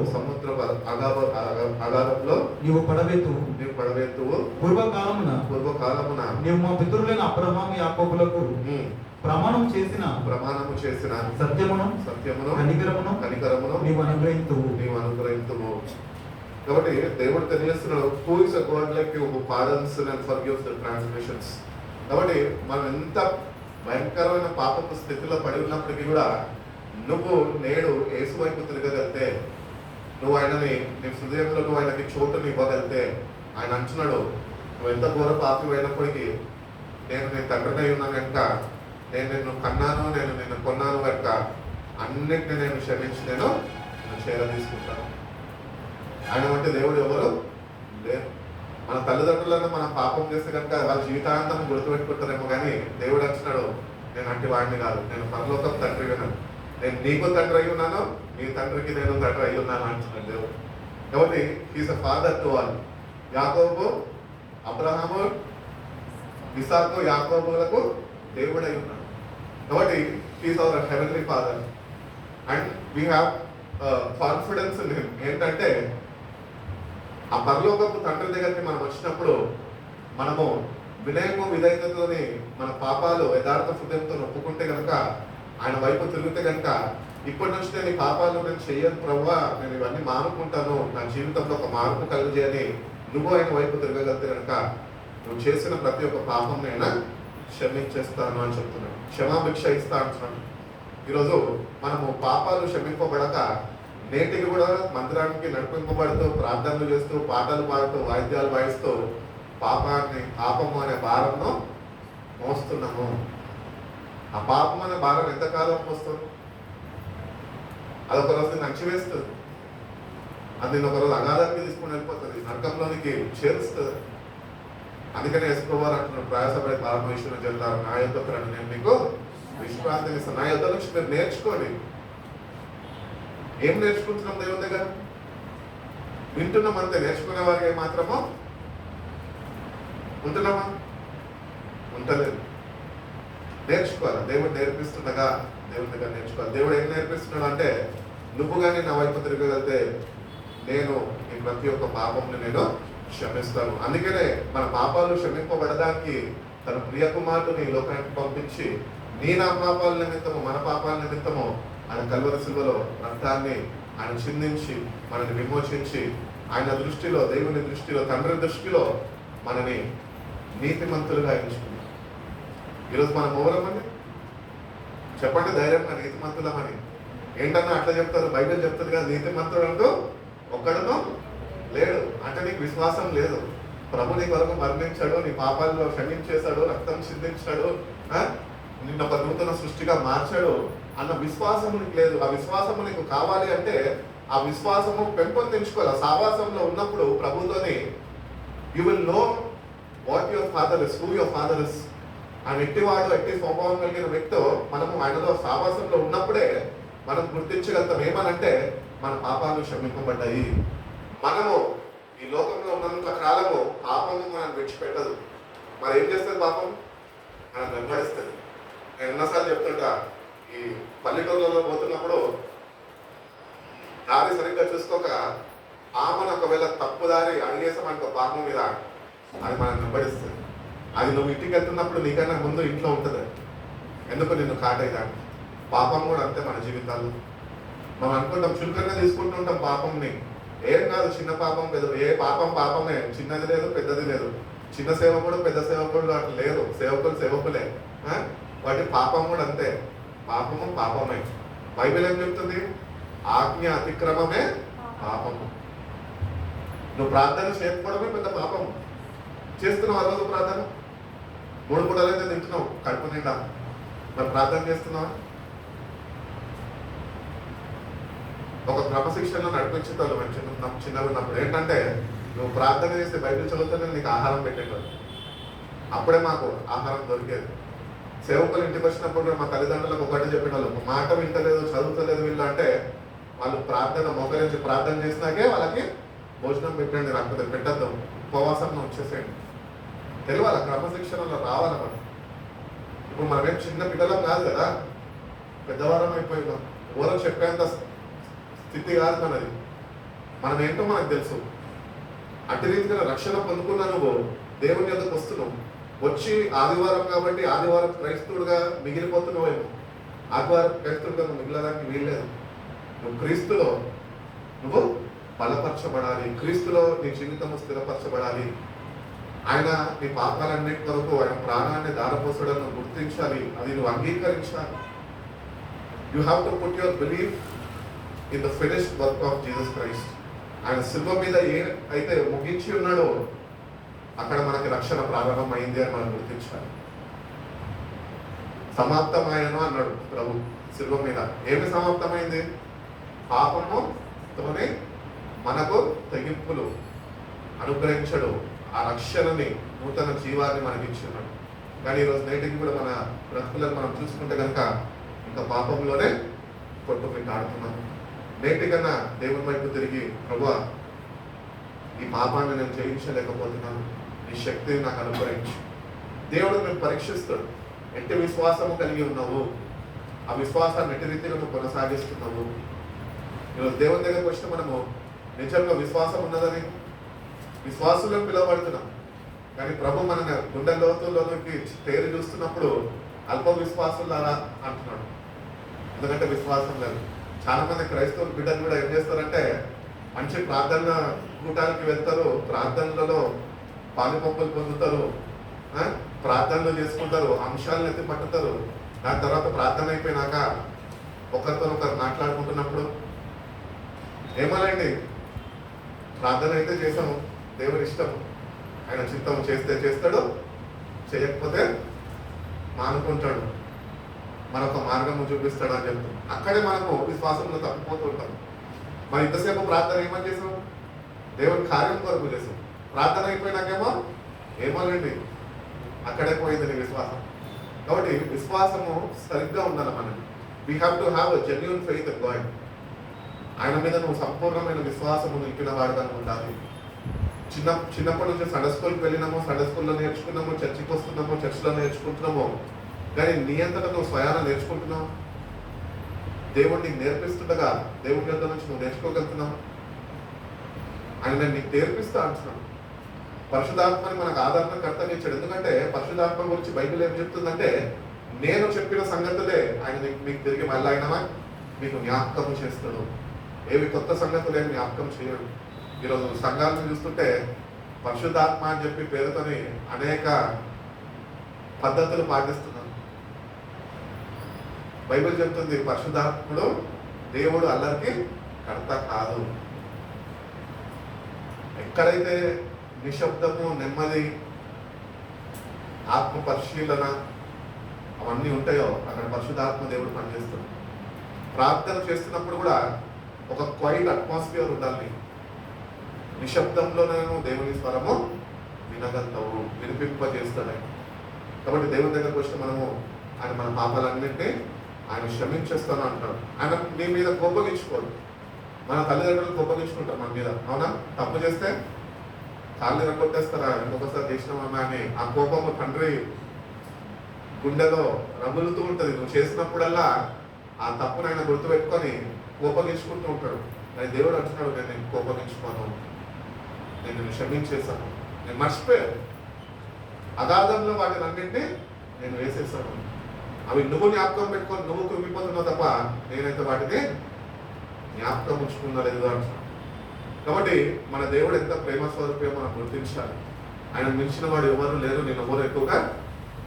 నీవు పడవేతువు. పూర్వకాలమున నీవు మా పితరులైన అబ్రహాము యాకోబులకు ప్రమాణము చేసిన సత్యమును కనికరమును నీవు అనుగ్రహింతువు. కాబట్టి దేవుడు తెలియజేస్తున్నాడు, who is a God like you who pardons and forgives the transgressions. కాబట్టి మనం ఎంత భయంకరమైన పాపపు స్థితిలో పడి ఉన్నప్పటికీ కూడా నువ్వు నేడు యేసు వైపు తిరగగలితే, నువ్వు ఆయనని నీ హృదయంలో నువ్వు ఆయనకి చోటుని ఇవ్వగలితే, ఆయన అంటున్నాడు నువ్వు ఎంత ఘోర పాపి అయినప్పటికీ నేను నీ తండ్రినై ఉన్నాను కనుక, నేను నిన్ను కన్నాను, నేను నిన్ను కొన్నాను కనుక అన్నిటిని నేను క్షమించి నేను నేను చేర తీసుకుంటాను. ఆయన అంటే దేవుడు ఎవరు లేరు. మన తల్లిదండ్రులను మనం పాపం చేస్తే కనుక వాళ్ళ జీవితాంతం గుర్తుపెట్టుకుంటారేమో, కానీ దేవుడు అంటున్నాడు, నేను అట్టి వాడిని కాదు, నేను పరలోకం తండ్రి విన్నాను, నేను నీకు తండ్రి అయి ఉన్నాను, నీ తండ్రికి నేను తండ్రి అయి ఉన్నాను అంటున్నాడు దేవుడు. కాబట్టి he's a father to all. యాకోబు, అబ్రహాము, ఇసాకు, యాకోబులకు దేవుడు అయి ఉన్నాడు. కాబట్టి he's hour heavenly father and we have confidence in him. ఏంటంటే ఆ పరలోకపు తండ్రి దగ్గరికి మనం వచ్చినప్పుడు మనము వినయము విధేయతతోని మన పాపాలు యథార్థ హృదయంతో ఒప్పుకుంటే కనుక, ఆయన వైపు తిరిగితే కనుక, ఇప్పటి నుంచి నేను ఈ పాపాలు నేను చెయ్యను ప్రభువా, నేను ఇవన్నీ మానుకుంటాను, నా జీవితంలో ఒక మార్పు కలుగజేయని నువ్వు ఆయన వైపు తిరగగలిగితే కనుక నువ్వు చేసిన ప్రతి ఒక్క పాపం నేను క్షమించేస్తాను అని చెప్తున్నాను. క్షమాభిక్ష ఇస్తా అంటున్నాను. ఈరోజు మనము పాపాలు క్షమింపబడక నేటికి కూడా మందిరానికి నడిపింపబడుతూ, ప్రార్థనలు చేస్తూ, పాటలు పాడుతూ, వాయిద్యాలు వాయిస్తూ పాపము అనే భారంను మోస్తున్నాము. ఆ పాపం అనే భారం ఎంతకాలం మోస్తుంది? అదొక రోజు నచ్చివేస్తుంది, అది నేను ఒకరోజు అగాధానికి తీసుకుని వెళ్ళిపోతుంది, నరకంలోనికి చేరుస్తుంది. అందుకనే యేసుప్రభువారు అంటున్నారు, ప్రయాసపడే పాపమేశ్వరం చెల్లారు, నా యొద్దకు రండి, నేను మీకు విశ్రాంతిని ఇస్తాను. నా యొద్ద నుంచి మీరు నేర్చుకోండి. ఏం నేర్చుకుంటున్నాం దేవుని దగ్గర? వింటున్నాం అంతే. నేర్చుకునే వారికి మాత్రమో ఉంటున్నామా? ఉంటలేదు. నేర్చుకోవాలి. దేవుడు నేర్పిస్తుండగా దేవుని దగ్గర నేర్చుకోవాలి. దేవుడు ఏం నేర్పిస్తున్నాడు అంటే, నువ్వు కానీ నా వైపు తిరగగలిగితే నేను ఈ ప్రతి ఒక్క పాపంని నేను క్షమిస్తాను. అందుకనే మన పాపాలు క్షమింపబడడానికి తన ప్రియ కుమారుని ఈ లోకానికి పంపించి, నా పాపాల నిమిత్తము, మన పాపాల నిమిత్తము ఆయన కల్వరి శిలువలో రక్తాన్ని ఆయన చిందించి మనని విమోచించి, ఆయన దృష్టిలో, దేవుని దృష్టిలో, తండ్రి దృష్టిలో మనని నీతిమంతులుగా ఎంచుకున్నాం. ఈరోజు మనం ఎవరమని చెప్పండి ధైర్యంగా? నీతిమంతులమని. ఏంటన్నా అట్లా చెప్తారు? బైబిల్ చెప్తుంది కదా, నీతిమంతుడు అంటూ ఒక్కడును లేడు. అంటే నీకు విశ్వాసం లేదు. ప్రభు నీ కొరకు మరణించాడు, నీ పాపాల్లో క్షమించేశాడు, రక్తం చిందించాడు, నిన్న ఒక నూతన సృష్టిగా మార్చాడు అన్న విశ్వాసము నీకు లేదు. ఆ విశ్వాసము నీకు కావాలి అంటే ఆ విశ్వాసము పెంపొందించుకోవాలి. ఆ సావాసంలో ఉన్నప్పుడు ప్రభుతోని you will know what your father is, who your father is. ఆయన ఎట్టివాడు, ఎట్టి స్వభావం కలిగిన వ్యక్తి మనము ఆయనలో సావాసంలో ఉన్నప్పుడే మనం గుర్తించగలుగుతాం. ఏమనంటే మన పాపాలు క్షమింపబడ్డాయి. మనము ఈ లోకంలో ఉన్నంత కాలము పాపము మనం విడిచిపెట్టదు. మరి ఏం చేస్తుంది పాపం? మనం వెంబడిస్తుంది. నేను ఎన్నోసార్లు చెప్తుంటా, ఈ పల్లెటూళ్ళలో పోతున్నప్పుడు దారి సరిగ్గా చూసుకోక ఆమెను ఒకవేళ తప్పు దారి అడిగేసామనుకో పాపం మీద, అది మనం వెంబడిస్తుంది. అది నువ్వు ఇంటికి వెళ్తున్నప్పుడు నీకన్నా ముందు ఇంట్లో ఉంటుంది. ఎందుకు? నిన్ను కాటేదాన్ని. పాపం కూడా అంతే మన జీవితాల్లో. మనం అనుకుంటాం చులకనగా తీసుకుంటూ ఉంటాం పాపంని. ఏం కాదు, చిన్న పాపం పెద్ద, ఏ పాపం పాపమే, చిన్నది లేదు పెద్దది లేదు. చిన్న సేవకుడు పెద్ద సేవకుడు అట్లా లేరు. సేవకులు సేవకులే. వాటి పాపం కూడా అంతే. పాపము పాపమే. బైబిల్ ఏం చెప్తుంది? ఆజ్ఞ అతిక్రమమే పాపము. నువ్వు ప్రార్థన చేయకపోవడమే పెద్ద పాపము. చేస్తున్నావు ఆ రోజు ప్రార్థన, 3 పూటలైతే తింటున్నావు కడుపు నిండా, మరి ప్రార్థన చేస్తున్నావా? ఒక క్రమశిక్షణలో నడిపించేవాళ్ళు మేము చిన్నగా ఉన్నప్పుడు. ఏంటంటే నువ్వు ప్రార్థన చేస్తే బైబిల్ చదువుతానే నీకు ఆహారం పెట్టేవాళ్ళు. అప్పుడే మాకు ఆహారం దొరికేది. సేవకులు ఇంటికి వచ్చినప్పుడు మా తల్లిదండ్రులకు ఒకటి చెప్పేవాళ్ళు, మాట వింటలేదు, చదువుతలేదు వీళ్ళు అంటే, వాళ్ళు ప్రార్థన మోకరించి ప్రార్థన చేసినాకే వాళ్ళకి భోజనం పెట్టండి, రాకపోతే పెట్టద్దు, ఉపవాసం వచ్చేసేయండి. తెలియాలి, క్రమశిక్షణలో రావాలి మనం. ఇప్పుడు మనమేం చిన్న పిల్లలం కాదు కదా, పెద్దవారం అయిపోయినాం. ఎవరో చెప్పేంత స్థితి కాదు మనది. మనం ఏంటో మనకు తెలుసు. అట్టి రీతిగా రక్షణ పొందుకున్న నువ్వు దేవుని యొద్దకు వస్తున్నావు. వచ్చి ఆదివారం కాబట్టి ఆదివారం క్రైస్తవుడుగా మిగిలిపోతున్నావేమో. ఆదివారం క్రైస్తవుడుగా నువ్వు మిగిలడానికి వీల్లేదు. నువ్వు క్రీస్తులో నువ్వు బలపరచబడాలి. క్రీస్తులో నీ జీవితము స్థిరపరచబడాలి. ఆయన నీ పాపాలన్నిటి వరకు ఆయన ప్రాణాన్ని దారపోసడను గుర్తించాలి. అది నువ్వు అంగీకరించాలి. You have to put your belief in the finished work of Jesus Christ. ఆయన శిల్వ మీద ఏ అయితే ముగించి ఉన్నాడో అక్కడ మనకి రక్షణ ప్రారంభం అయింది అని మనం గుర్తించాలి. సమాప్తమాయను అన్నాడు ప్రభు శిల్వ మీద. ఏమి సమాప్తమైంది? పాపముతోనే మనకు తెగింపులు అనుగ్రహించడు, ఆ రక్షణని, నూతన జీవాన్ని మనకి ఇచ్చినాడు. కానీ ఈరోజు నేటికి కూడా మన బ్రతుకులను మనం చూసుకుంటే కనుక ఇంకా పాపంలోనే కొట్టుమిట్టాడుతున్నాం. నేటికన్నా దేవుని వైపు తిరిగి, ప్రభువా ఈ పాపాన్ని నేను జయించలేకపోతున్నాను, నీ శక్తిని నాకు అనుగ్రహించు. దేవుడు మేము పరీక్షిస్తాడు. ఎట్టి విశ్వాసము కలిగి ఉన్నావు, ఆ విశ్వాసాన్ని ఎట్టి రీతిలో నువ్వు కొనసాగిస్తున్నావు. ఈరోజు దేవుని దగ్గరకు వచ్చిన మనము నిజంగా విశ్వాసం ఉన్నదని విశ్వాసులను పిలువబడుతున్నాం. కానీ ప్రభు మన గుండె లోతుల్లోకి తేరి చూస్తున్నప్పుడు అల్ప విశ్వాసులారా అంటున్నాడు. ఎందుకంటే విశ్వాసం లేదు. చాలా మంది క్రైస్తవ బిడ్డలు కూడా ఏం చేస్తారంటే మంచి ప్రార్థన కూటానికి వెళ్తారు, ప్రార్థనలలో పాలుపంపులు పొందుతారు, ప్రార్థనలు చేసుకుంటారు, అంశాలను ఎత్తి పట్టుతారు. దాని తర్వాత ప్రార్థన అయిపోయినాక ఒకరితో ఒకరు మాట్లాడుకుంటున్నప్పుడు ఏమోనండి ప్రార్థన అయితే చేసాము, దేవుని ఇష్టం, ఆయన చిత్తం చేస్తే చేస్తాడు, చేయకపోతే మానుకుంటాడు, మరొక మార్గం చూపిస్తాడు అని చెప్తాం. అక్కడే మనము విశ్వాసంలో తప్పిపోతూ ఉంటాం. మరి ఇంతసేపు ప్రార్థన ఏమని చేసాం? దేవుని కార్యం కొరకు చేసాం. ప్రార్థన అయిపోయినాకేమో ఏమోనండి అక్కడే పోయింది నీ విశ్వాసం. కాబట్టి విశ్వాసము సరిగ్గా ఉండాలి మనకి. We have to have a genuine faith in God. ఆయన మీద నువ్వు సంపూర్ణమైన విశ్వాసము నిలిపిన వాడుగా ఉండాలి. చిన్నప్పటి నుంచి సండే స్కూల్కి వెళ్ళినాము, సండే స్కూల్లో నేర్చుకున్నాము, చర్చికి వస్తున్నాము, చర్చిలో నేర్చుకుంటున్నాము. కానీ నీ అంతటా నువ్వు స్వయాన నేర్చుకుంటున్నావు. దేవుడు నీకు నేర్పిస్తుండగా దేవుడి యొక్క నుంచి నువ్వు నేర్చుకోగలుగుతున్నావు. ఆయన నేను నీకు నేర్పిస్తా అంటున్నాను. పరిశుద్ధాత్మని మనకు ఆదరణ కర్తవ్యం ఇచ్చాడు. ఎందుకంటే పరిశుద్ధాత్మ గురించి బైబిల్ ఏం చెప్తుందంటే, నేను చెప్పిన సంగతులే ఆయన మీకు తిరిగి మళ్ళీ అయినా మీకు జ్ఞాపకం చేస్తాడు. ఏవి కొత్త సంగతులు ఏమి జ్ఞాపకం చేయడు. ఈరోజు సంఘాలను చూస్తుంటే పరిశుద్ధాత్మ అని చెప్పి పేరుతోని అనేక పద్ధతులు పాటిస్తున్నాను. బైబిల్ చెప్తుంది పరిశుద్ధాత్ముడు దేవుడు అల్లరికి కర్త కాదు. ఎక్కడైతే నిశ్శబ్దము, నెమ్మది, ఆత్మ పరిశీలన అవన్నీ ఉంటాయో అక్కడ పరిశుద్ధాత్మ దేవుడు పనిచేస్తాడు. ప్రార్థన చేస్తున్నప్పుడు కూడా ఒక క్వైట్ అట్మాస్ఫియర్ ఉండాలి. నిశ్శబ్దంలోనే దేవుని స్వరము వినగలుగుతావు, వినిపింపజేస్తాడు. కాబట్టి దేవుని దగ్గరకు వచ్చిన మనము ఆయన మన పాపాలన్నింటినీ ఆయన క్షమించేస్తాను అంటాడు. ఆయన మీ మీద కోపగించుకోడు. మన తల్లిదండ్రులు కోపగించుకుంటారు మన మీద, అవునా? తప్పు చేస్తే కాళ్ళు ఎరగొట్టేస్తారా, ఇంకొకసారి చేసినామన్నా అని ఆ కోపము తండ్రి గుండెలో రగులుతూ ఉంటుంది. నువ్వు చేసినప్పుడల్లా ఆ తప్పును ఆయన గుర్తుపెట్టుకొని కోపగించుకుంటూ ఉంటాడు. కానీ దేవుడు అంటున్నాడు, నేను కోపగించుకోను, నేను క్షమించేశాను, నేను మర్చిపోయాను, అగాధంలో వాటిని అన్నింటినీ నేను వేసేసాను. అవి నువ్వు జ్ఞాపకం పెట్టుకొని నువ్వు కృంగిపోతున్నావు తప్ప నేనైతే వాటిని జ్ఞాపకం ఉంచుకున్నా లేదు అంటున్నాను. కాబట్టి మన దేవుడు ఎంత ప్రేమ స్వరూపం మనం గుర్తించాలి. ఆయన మించిన వాడు ఎవరు లేరు, నేను ఎవరు ఎక్కువగా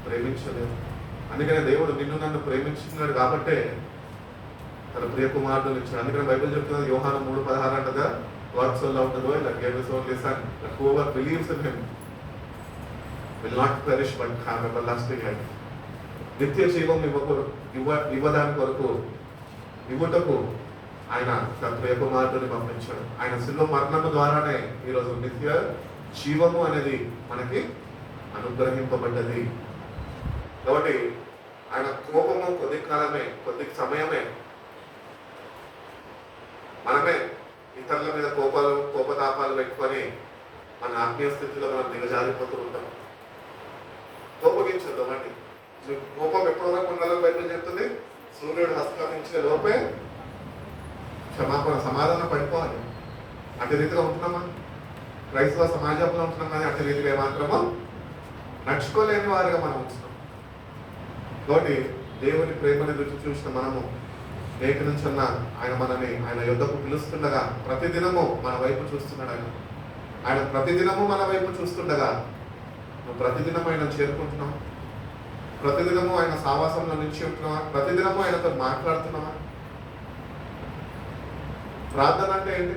ప్రేమించలేదు. అందుకనే దేవుడు నిన్ను నన్ను ప్రేమించున్నాడు కాబట్టే తన ప్రియ కుమారుడు ఇచ్చాడు. అందుకని బైబిల్ చెప్తున్నది యోహాను 3:16 అంటగా, God so loved the world that gave his only son, that whoever believes in him will not perish but have everlasting life. నిత్య జీవం ఇవ్వడానికి కొరకు ఇవ్వటకు ఆయన తన ప్రియ కుమారుడిని పంపించాడు. ఆయన శిలువ మరణము ద్వారానే ఈరోజు నిత్య జీవము అనేది మనకి అనుగ్రహింపబడ్డది. కాబట్టి ఆయన కోపము కొద్ది కాలమే, కొద్ది సమయమే. మనమే ఇతరుల మీద కోపతాపాలు పెట్టుకొని మన ఆత్మీయ స్థితిలో మనం దిగజారిపోతూ ఉంటాం. కోపగించదు అండి. కోపం ఎప్పుడు వరకు ఉండాలని బైబిల్ చెప్తుంది, సూర్యుడు అస్తమించే లోపే క్షమాపణ, సమాధానం పడిపోవాలి. అటు రీతిగా ఉంటున్నామా? క్రైస్తవ సమాజంలో ఉంటున్నాం, కానీ అటు రీతిగా ఏమాత్రమో నడుచుకోలేని వారిగా మనం ఉంటున్నాం. కాబట్టి దేవుని ప్రేమని రుచి చూసిన మనము నేటి నుంచి అన్న ఆయన మనని ఆయన యుద్ధకు పిలుస్తుండగా ప్రతిదినము మన వైపు చూస్తున్నాడు. ఆయన ప్రతిదినము మన వైపు చూస్తుండగా నువ్వు ప్రతిదినం ఆయన చేరుకుంటున్నావు, ప్రతిదినము ఆయన సావాసంలో నుంచి ఉంటున్నావా, ప్రతిదినము ఆయనతో మాట్లాడుతున్నావా? ప్రార్థన అంటే ఏంటి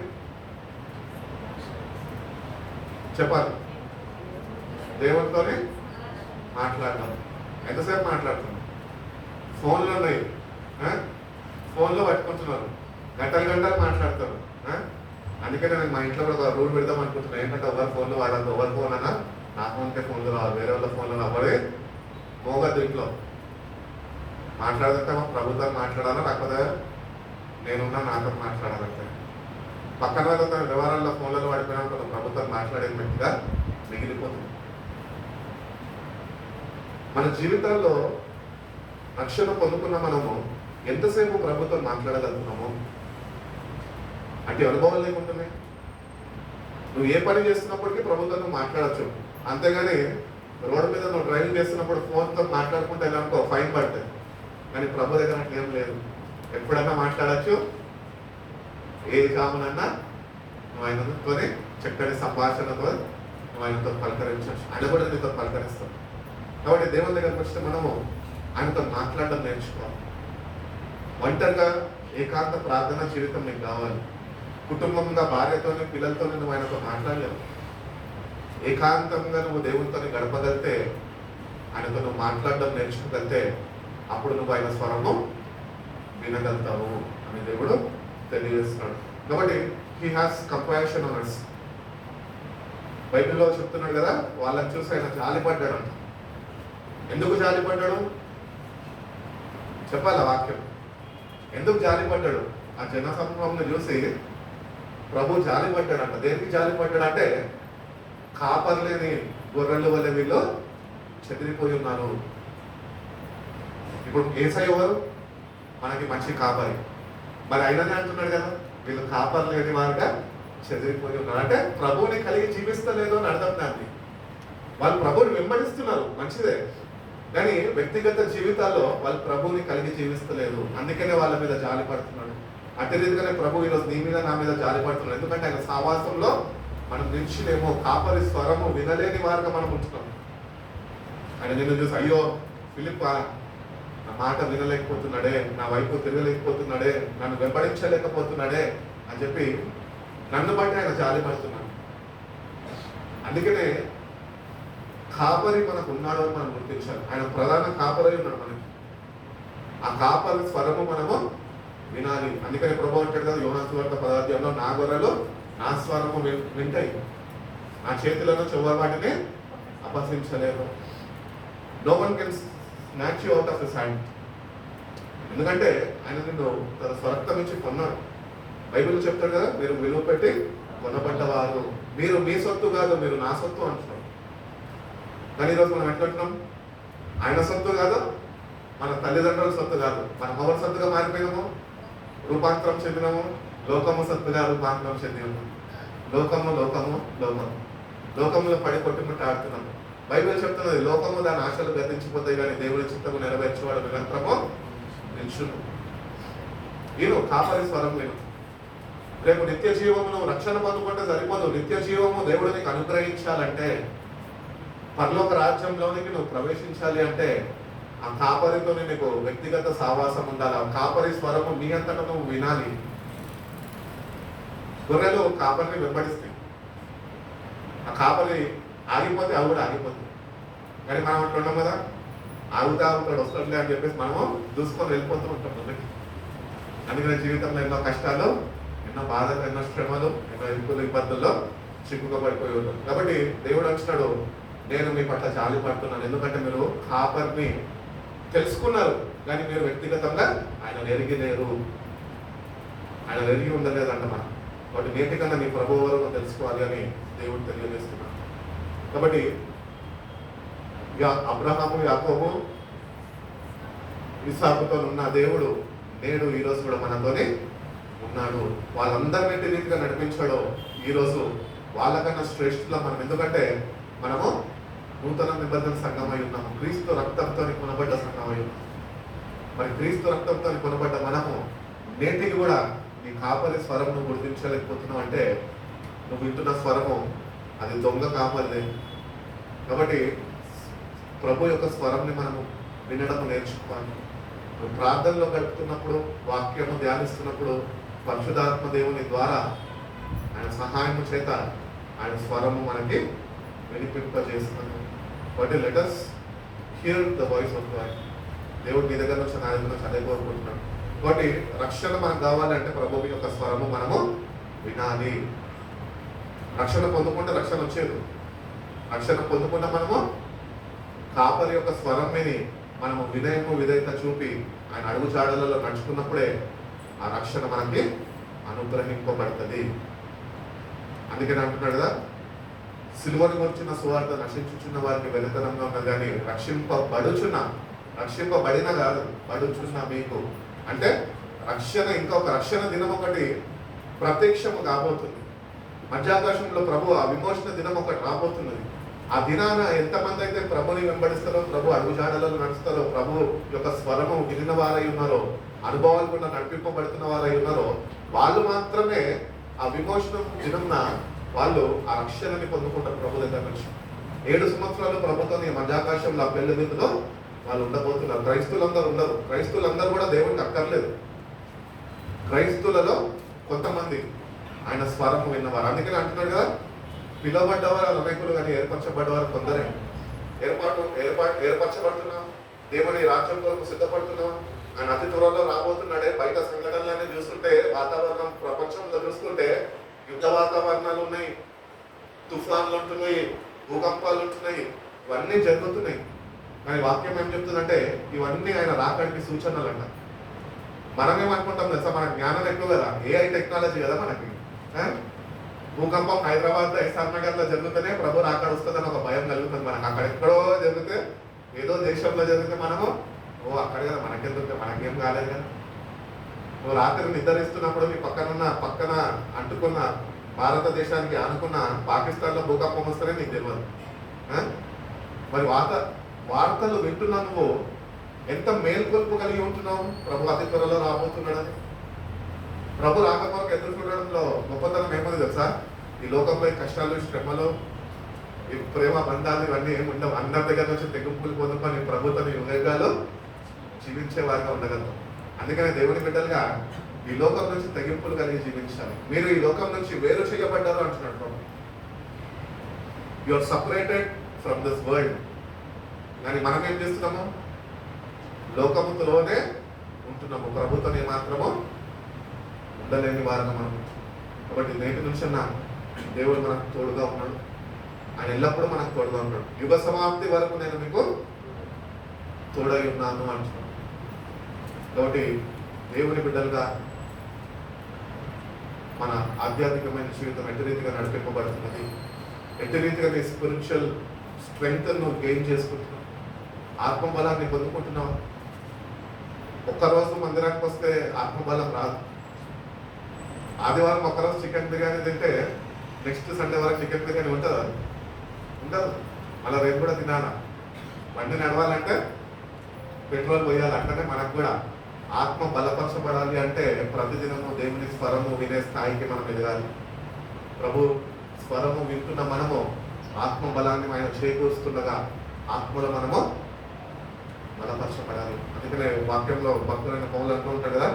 చెప్పాలి? దేవునితోనే మాట్లాడడం. ఎంతసేపు మాట్లాడుతున్నాం? ఫోన్లో ఉన్నాయి, ఫోన్లో పట్టుకుంటున్నారు. గంటలు గంటలు మాట్లాడతారు. అందుకనే నేను మా ఇంట్లో కూడా ఒక రూల్ పెడదాం అనుకుంటున్నాను. ఏంటంటే ఎవరి ఫోన్లు వాడద్దు. ఎవరి ఫోన్ అన్నా నా ఫోన్కే ఫోన్లు రావాలి, వేరే వాళ్ళ ఫోన్లు అవ్వడే మోగద్దు. ఇంట్లో మాట్లాడితే మా ప్రభుత్వం మాట్లాడాలా, లేకపోతే నేనున్నా నాతో మాట్లాడాలంటే పక్కన వాళ్ళతో వ్యవహారాల్లో ఫోన్లలో పడిపోయినా కొంత ప్రభుత్వం మాట్లాడేది మంచిగా మిగిలిపోతుంది. మన జీవితాల్లో రక్షణ పొందుకున్న మనము ఎంతసేపు ప్రభుత్వం మాట్లాడగలుగుతున్నాము అంటే అనుభవం లేకుంటుంది. నువ్వు ఏ పని చేస్తున్నప్పటికీ ప్రభుత్వంతో మాట్లాడచ్చు. అంతేగాని రోడ్డు మీద నువ్వు డ్రైవింగ్ చేస్తున్నప్పుడు ఫోన్తో మాట్లాడుకుంటే అనుకో ఫైన్ పడుతుంది. కానీ ప్రభు దగ్గర అట్లా ఏం లేదు. ఎప్పుడన్నా మాట్లాడచ్చు, ఏది కావాలన్నా నువ్వు ఆయనతో చక్కటి సంభాషణతో నువ్వు ఆయనతో పలకరించవచ్చు. ఆయన కూడా నీతో పలకరిస్తావు. కాబట్టి దేవుని దగ్గరకు వస్తే మనము ఆయనతో మాట్లాడడం నేర్చుకోవాలి. ఒంటరిగా ఏకాంత ప్రార్థన జీవితం నీకు కావాలి. కుటుంబంగా భార్యతోని పిల్లలతోని నువ్వు ఆయనతో మాట్లాడలేవు. ఏకాంతంగా నువ్వు దేవునితో గడపగలితే, ఆయనతో నువ్వు మాట్లాడడం నేర్చుకోగలితే అప్పుడు నువ్వు ఆయన స్వరము వినగలుగుతావు అని దేవుడు తెలియజేస్తున్నాడు. కాబట్టి he has compassion on us. బైబిల్లో చెప్తున్నాడు కదా, వాళ్ళని చూసి ఆయన జాలిపడ్డాడు అంట. ఎందుకు జాలిపడ్డాడు చెప్పాల వాక్యం. ఎందుకు జాలిపడ్డాడు? ఆ జన సమూహంని చూసి ప్రభు జాలిపడ్డాడంట. దేనికి జాలిపడ్డాడు అంటే, కాపర్లేని గొర్రెల వల్ల వీళ్ళు చెదిరిపోయి ఉన్నారు. ఇప్పుడు యేసయ్య ఎవరు? మనకి మంచి కాపరి. మరి అయిననే అంటున్నాడు కదా, వీళ్ళు కాపర్లేని వారుగా చెదిరిపోయి ఉన్నారు. అంటే ప్రభువుని కలిగి జీవిస్తలేదు అని అర్థం దాన్ని. వాళ్ళు ప్రభువుని వెంబడిస్తున్నారు, మంచిదే. కానీ వ్యక్తిగత జీవితాల్లో వాళ్ళు ప్రభువుని కలిగి జీవిస్తలేదు. అందుకనే వాళ్ళ మీద జాలి పడుతున్నాడు. అదే రీతిగానే ప్రభు ఈరోజు నీ మీద నా మీద జాలి పడుతున్నాడు. ఎందుకంటే ఆయన సావాసంలో మనం నిలిచినేమో కాపరి స్వరము వినలేని వారుగా మనం ఉంటున్నాం. ఆయన నిన్ను చూసి అయ్యో ఫిలిప్ నా మాట వినలేకపోతున్నాడే, నా వైపు తిరగలేకపోతున్నాడే, నన్ను వెంబడించలేకపోతున్నాడే అని చెప్పి నన్ను బట్టి ఆయన జాలి పడుతున్నాడు. అందుకనే కాపరి మనకు ఉన్నాడు అని మనం గుర్తించాలి. ఆయన ప్రధాన కాపరి ఉన్నాడు మనకి. ఆ కాపరి స్వరము మనము వినాలి. అందుకని ప్రభు అంటాడు కదా యోహాను సువార్త 10వ అధ్యాయంలో, నా గొర్రెలు నా స్వరము వింటాయి, నా చేతులను చెవ్వ వాటిని అపహసించలేదు. No one can snatch you out of his hand. ఎందుకంటే ఆయన నిన్ను తన స్వరక్తం నుంచి కొన్నాడు. బైబిల్ చెప్తాడు కదా, మీరు విలువ పెట్టి కొనబడ్డవారు, మీరు మీ సొత్తు కాదు, మీరు నా సొత్తు అంటున్నాడు. కానీ ఈరోజు మనం ఎట్లంటున్నాం? ఆయన సొత్తు కాదు, మన తల్లిదండ్రుల సొత్తు కాదు, మనం ఎవరి సొత్తుగా మారిపోయినాము, రూపాంతరం చెందినాము, లోకము సొత్తుగా రూపాంతరం చెందినాము. లోకములో పడి కొట్టుకుంటూ ఆడుతున్నాము. బైబిల్ చెప్తున్నది, లోకము దాని ఆశలు గతించిపోతాయి కానీ దేవుడి చిత్తము నెరవేర్చేవాడు నిరంతరము నిల్చును. నేను కాపరి స్వరం విను. రేపు నిత్య జీవమును రక్షణ పొందుకుంటే సరిపోదు. నిత్య జీవము దేవుడు నీకు అనుగ్రహించాలంటే, పరలోక రాజ్యంలోనికి నువ్వు ప్రవేశించాలి అంటే ఆ కాపరితో నీకు వ్యక్తిగత సావాసం ఉండాలి. ఆ కాపరి స్వరము నీ అంతటా నువ్వు వినాలి. గొర్రెలు కాపరిని వెంబడిస్తాయి. ఆ కాపరి ఆగిపోతే అవి కూడా ఆగిపోతుంది. కానీ మనం అంటున్నాం కదా, ఆగుతాడు వస్తాడులే అని చెప్పేసి మనము దూసుకొని వెళ్ళిపోతూ ఉంటాం ముందుకి. అందుకని జీవితంలో ఎన్నో కష్టాలు, ఎన్నో బాధలు, ఎన్నో శ్రమలు, ఎన్నో ఇబ్బందుల్లో చిక్కుకోబడిపోయి ఉంటాం. కాబట్టి దేవుడు అంటున్నాడు, నేను మీ పట్ల జాలి పడుతున్నాను. ఎందుకంటే మీరు కాపర్ని తెలుసుకున్నారు కానీ మీరు వ్యక్తిగతంగా ఆయన ఎరిగి లేరు, ఆయన ఎరిగి ఉండలేదంట. మనం కాబట్టి నేటికన్నా నీ ప్రభువు వరకు తెలుసుకోవాలి అని దేవుడు తెలియజేస్తున్నాడు. కాబట్టి అబ్రహాము, యాకోబు, ఇస్సాకుతో ఉన్న దేవుడు నేడు ఈరోజు కూడా మనతోనే ఉన్నాడు. వాళ్ళందరినీ ఎట్టి రీతిగా నడిపించాడో ఈరోజు వాళ్ళకన్నా శ్రేష్ఠులా మనం. ఎందుకంటే మనము నూతన నిబంధన సంఘమై ఉన్నాము, క్రీస్తు రక్తంతో కొనబడ్డ సంఘమై ఉన్నాము. మరి క్రీస్తు రక్తంతో కొనబడ్డ మనము నేటికి కూడా నీ కాపరి స్వరం నువ్వు గుర్తించలేకపోతున్నావు అంటే నువ్వు వింటున్న స్వరము అది దొంగ కాపరిదే. కాబట్టి ప్రభు యొక్క స్వరంని మనము వినడం నేర్చుకోవాలి. నువ్వు ప్రార్థనలో గడుపుతున్నప్పుడు, వాక్యము ధ్యానిస్తున్నప్పుడు పరిశుద్ధాత్మ దేవుని ద్వారా ఆయన సహాయము చేత ఆయన స్వరము మనకి వినిపింపజేస్తున్నాడు. కాబట్టి let us hear the voice of God. దేవుడు నీ దగ్గర నుంచి నా దగ్గర నుంచి అదే కోరుకుంటున్నాడు. కాబట్టి రక్షణ మనకు కావాలంటే ప్రభువు యొక్క స్వరము మనము వినాలి. రక్షణ పొందుకుంటే రక్షణ వచ్చేది. రక్షణ పొందుకున్న మనము కాపరి యొక్క స్వరం విని మనము వినయము విధేయత చూపి ఆయన అడుగు జాడలలో నడుచుకున్నప్పుడే ఆ రక్షణ మనకి అనుగ్రహింపబడుతుంది. అందుకని అంటున్నాడు కదా, సిలువను గురించిన సువార్త నశించుచున్న వారికి వెలుతనంగా ఉన్నది కానీ రక్షింపబడిన కాదు, బడుచున్న మీకు. అంటే రక్షణ, ఇంకొక రక్షణ దినం ఒకటి ప్రత్యక్షము కాబోతుంది. మధ్యాకాశంలో ప్రభు ఆ విమోచన దినం ఒకటి రాబోతున్నది. ఆ దినాన ఎంతమంది అయితే ప్రభుని వెంబడిస్తారో, ప్రభు అడుగుజాడలలో నడుస్తారో, ప్రభు యొక్క స్వరము వినిన వారై ఉన్నారో, అనుభవాలు కూడా నడిపింపబడుతున్న వారై ఉన్నారో, వాళ్ళు మాత్రమే ఆ విమోచన దినంన వాళ్ళు ఆ రక్షణని పొందుకుంటారు ప్రభు దగ్గర నుంచి. 7 సంవత్సరాలు ప్రభుత్వం ఈ మధ్యాకాశంలో ఆ పెళ్లి మీదలో వాళ్ళు ఉండబోతున్నారు. క్రైస్తువులందరూ ఉండరు. క్రైస్తువులందరూ కూడా దేవునికి అక్కర్లేదు. క్రైస్తువులలో కొంతమంది ఆయన స్వరము విన్నవారు. అందుకని అంటున్నాడు కదా, పిలువబడ్డవారు అనేకులు కానీ ఏర్పరచబడ్డవారు కొందరే. ఏర్పరచబడుతున్నాం, దేవుని రాజ్యం కొరకు సిద్ధపడుతున్నాం. ఆయన అతి త్వరలో రాబోతున్నాడే. బయట సంఘటనలన్నీ చూస్తుంటే, వాతావరణం ప్రపంచంలో చూస్తుంటే యుద్ధ వాతావరణాలు ఉన్నాయి, తుఫాన్లు ఉంటున్నాయి, భూకంపాలు ఉంటున్నాయి, ఇవన్నీ జరుగుతున్నాయి. కానీ వాక్యం ఏం చెప్తుందంటే ఇవన్నీ ఆయన రాకడికి సూచనలు అంట. మనమేమనుకుంటాం తెలుసా, మన జ్ఞానం ఎక్కువ కదా, AI టెక్నాలజీ కదా మనకి. భూకంపం హైదరాబాద్ ఎస్ఆర్ నగర్లో జరుగుతూనే ప్రభు రాకడ వస్తుందని ఒక భయం కలుగుతుంది మనకు. అక్కడ ఎక్కడో జరిగితే, ఏదో దేశంలో జరిగితే మనము అక్కడ కదా మనకెందుకు, మనకేం కాలేదు కదా. నువ్వు రాత్రి నిద్రిస్తున్నప్పుడు నీ పక్కన అంటుకున్న భారతదేశానికి ఆనుకున్న పాకిస్తాన్లో భూకంపం వస్తేనే నీకు తెలియదు. మరి వార్తలు వింటున్నా నువ్వు ఎంత మేల్కొల్పు కలిగి ఉంటున్నావు. ప్రభు అతి త్వరలో రాబోతున్నాడని. ప్రభు రాక కొరకు ఎదురు చూడడంలో గొప్పతనం ఏమని తెలుసా, ఈ లోకంలో ఈ కష్టాలు, శ్రమలు, ఈ ప్రేమ బంధాలు ఇవన్నీ ఏమి ఉండవు. అందరి దగ్గర నుంచి తెగింపులు పొందుకొని ప్రభుత్వం యుగాలు జీవించే వారిగా ఉండగలుగుతాం. అందుకనే దేవుని బిడ్డలుగా ఈ లోకం నుంచి తెగింపులు కలిగి జీవించాలి. మీరు ఈ లోకం నుంచి వేరు చేయబడ్డారు అంటున్నాడు ప్రభు. You are separated from this world. కానీ మనం ఏం చేస్తున్నాము, లోకములోనే ఉంటున్నాము, ప్రభుత్వం ఏమాత్రమో ఉండలేని వారిగా మనం. కాబట్టి నేటి నుంచి దేవుడు మనకు తోడుగా ఉన్నాడు. ఆయన ఎల్లప్పుడూ మనకు తోడుగా ఉన్నాడు. యుగ సమాప్తి వరకు నేను మీకు తోడై ఉన్నాను అంటున్నాను. కాబట్టి దేవుని బిడ్డలుగా మన ఆధ్యాత్మికమైన జీవితం ఎట్టి రీతిగా నడిపింపబడుతున్నది, ఎట్టి రీతిగా నీ స్పిరిచువల్ స్ట్రెంగ్త్ నువ్వు గెయిన్ చేసుకుంటున్నావు, ఆత్మబలాన్ని పొందుకుంటున్నావు. ఒక్కరోజు మందిరానికి వస్తే ఆత్మబలం రాదు. ఆదివారం ఒక్కరోజు చికెన్ బిర్యానీ తింటే నెక్స్ట్ సండే వరకు చికెన్ బిర్యానీ ఉంటుందా? ఉండదు. మళ్ళీ రేపు కూడా తినాలా. బండి నడవాలంటే పెట్రోల్ పోయాలి. అంటేనే మనకు కూడా ఆత్మ బలపరచబడాలి అంటే ప్రతిదినము దేవుని స్వరము వినే స్థాయికి మనం ఎదగాలి. ప్రభు స్వరము వింటున్న మనము ఆత్మ బలాన్ని ఆయన చేకూరుస్తుండగా ఆత్మలో మనము బలపరచబడాలి. అందుకనే వాక్యంలో భక్తులైన పౌలు అంటూ ఉంటాడు కదా,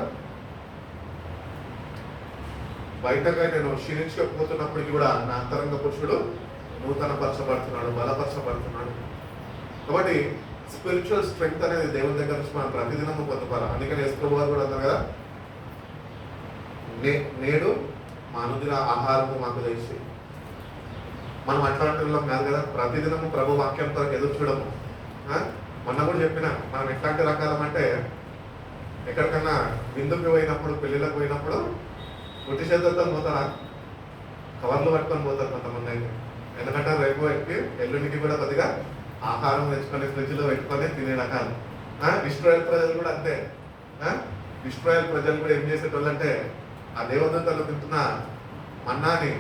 బయటగా నేను క్షీణించకపోతున్నప్పటికీ కూడా నా అంతరంగ పురుషుడు నూతన పరచబడుతున్నాడు, బలపరచబడుతున్నాడు. కాబట్టి స్పిరిచువల్ స్ట్రెంగ్త్ అనేది దేవుని దగ్గర నుంచి మనం ప్రతిదినము పొందుకోవాలి. అందుకని యేసు ప్రభువు వారు కూడా అన్నారు కదా, నేడు మా అనుదిన ఆహారము మాకు దయచేయి. మనం అట్లాంటి కాదు కదా, ప్రతిదినము ప్రభు వాక్యం కొరకు ఎదురు చూడము. మొన్న కూడా చెప్పిన, మనం ఎట్లాంటి రకాలం అంటే ఎక్కడికన్నా విందుకు పోయినప్పుడు, పెళ్ళిళ్ళకు పోయినప్పుడు ఒట్టి చేతులతో పోతారా, కవర్లు పట్టుకొని పోతారు కొంతమంది అయితే. ఎందుకంటే రేపు ఎక్కి ఎల్లుండికి కూడా కొద్దిగా ఆహారం తెచ్చుకొని ఫ్రిడ్జ్లో పెట్టుకొని తినే రకాలు. ఇస్రాయేల్ ప్రజలు కూడా అంతే. ఇస్రాయేల్ ప్రజలు కూడా ఏం చేసేటోళ్ళు అంటే ఆ దేవదూతలు తింటున్న మన్నాని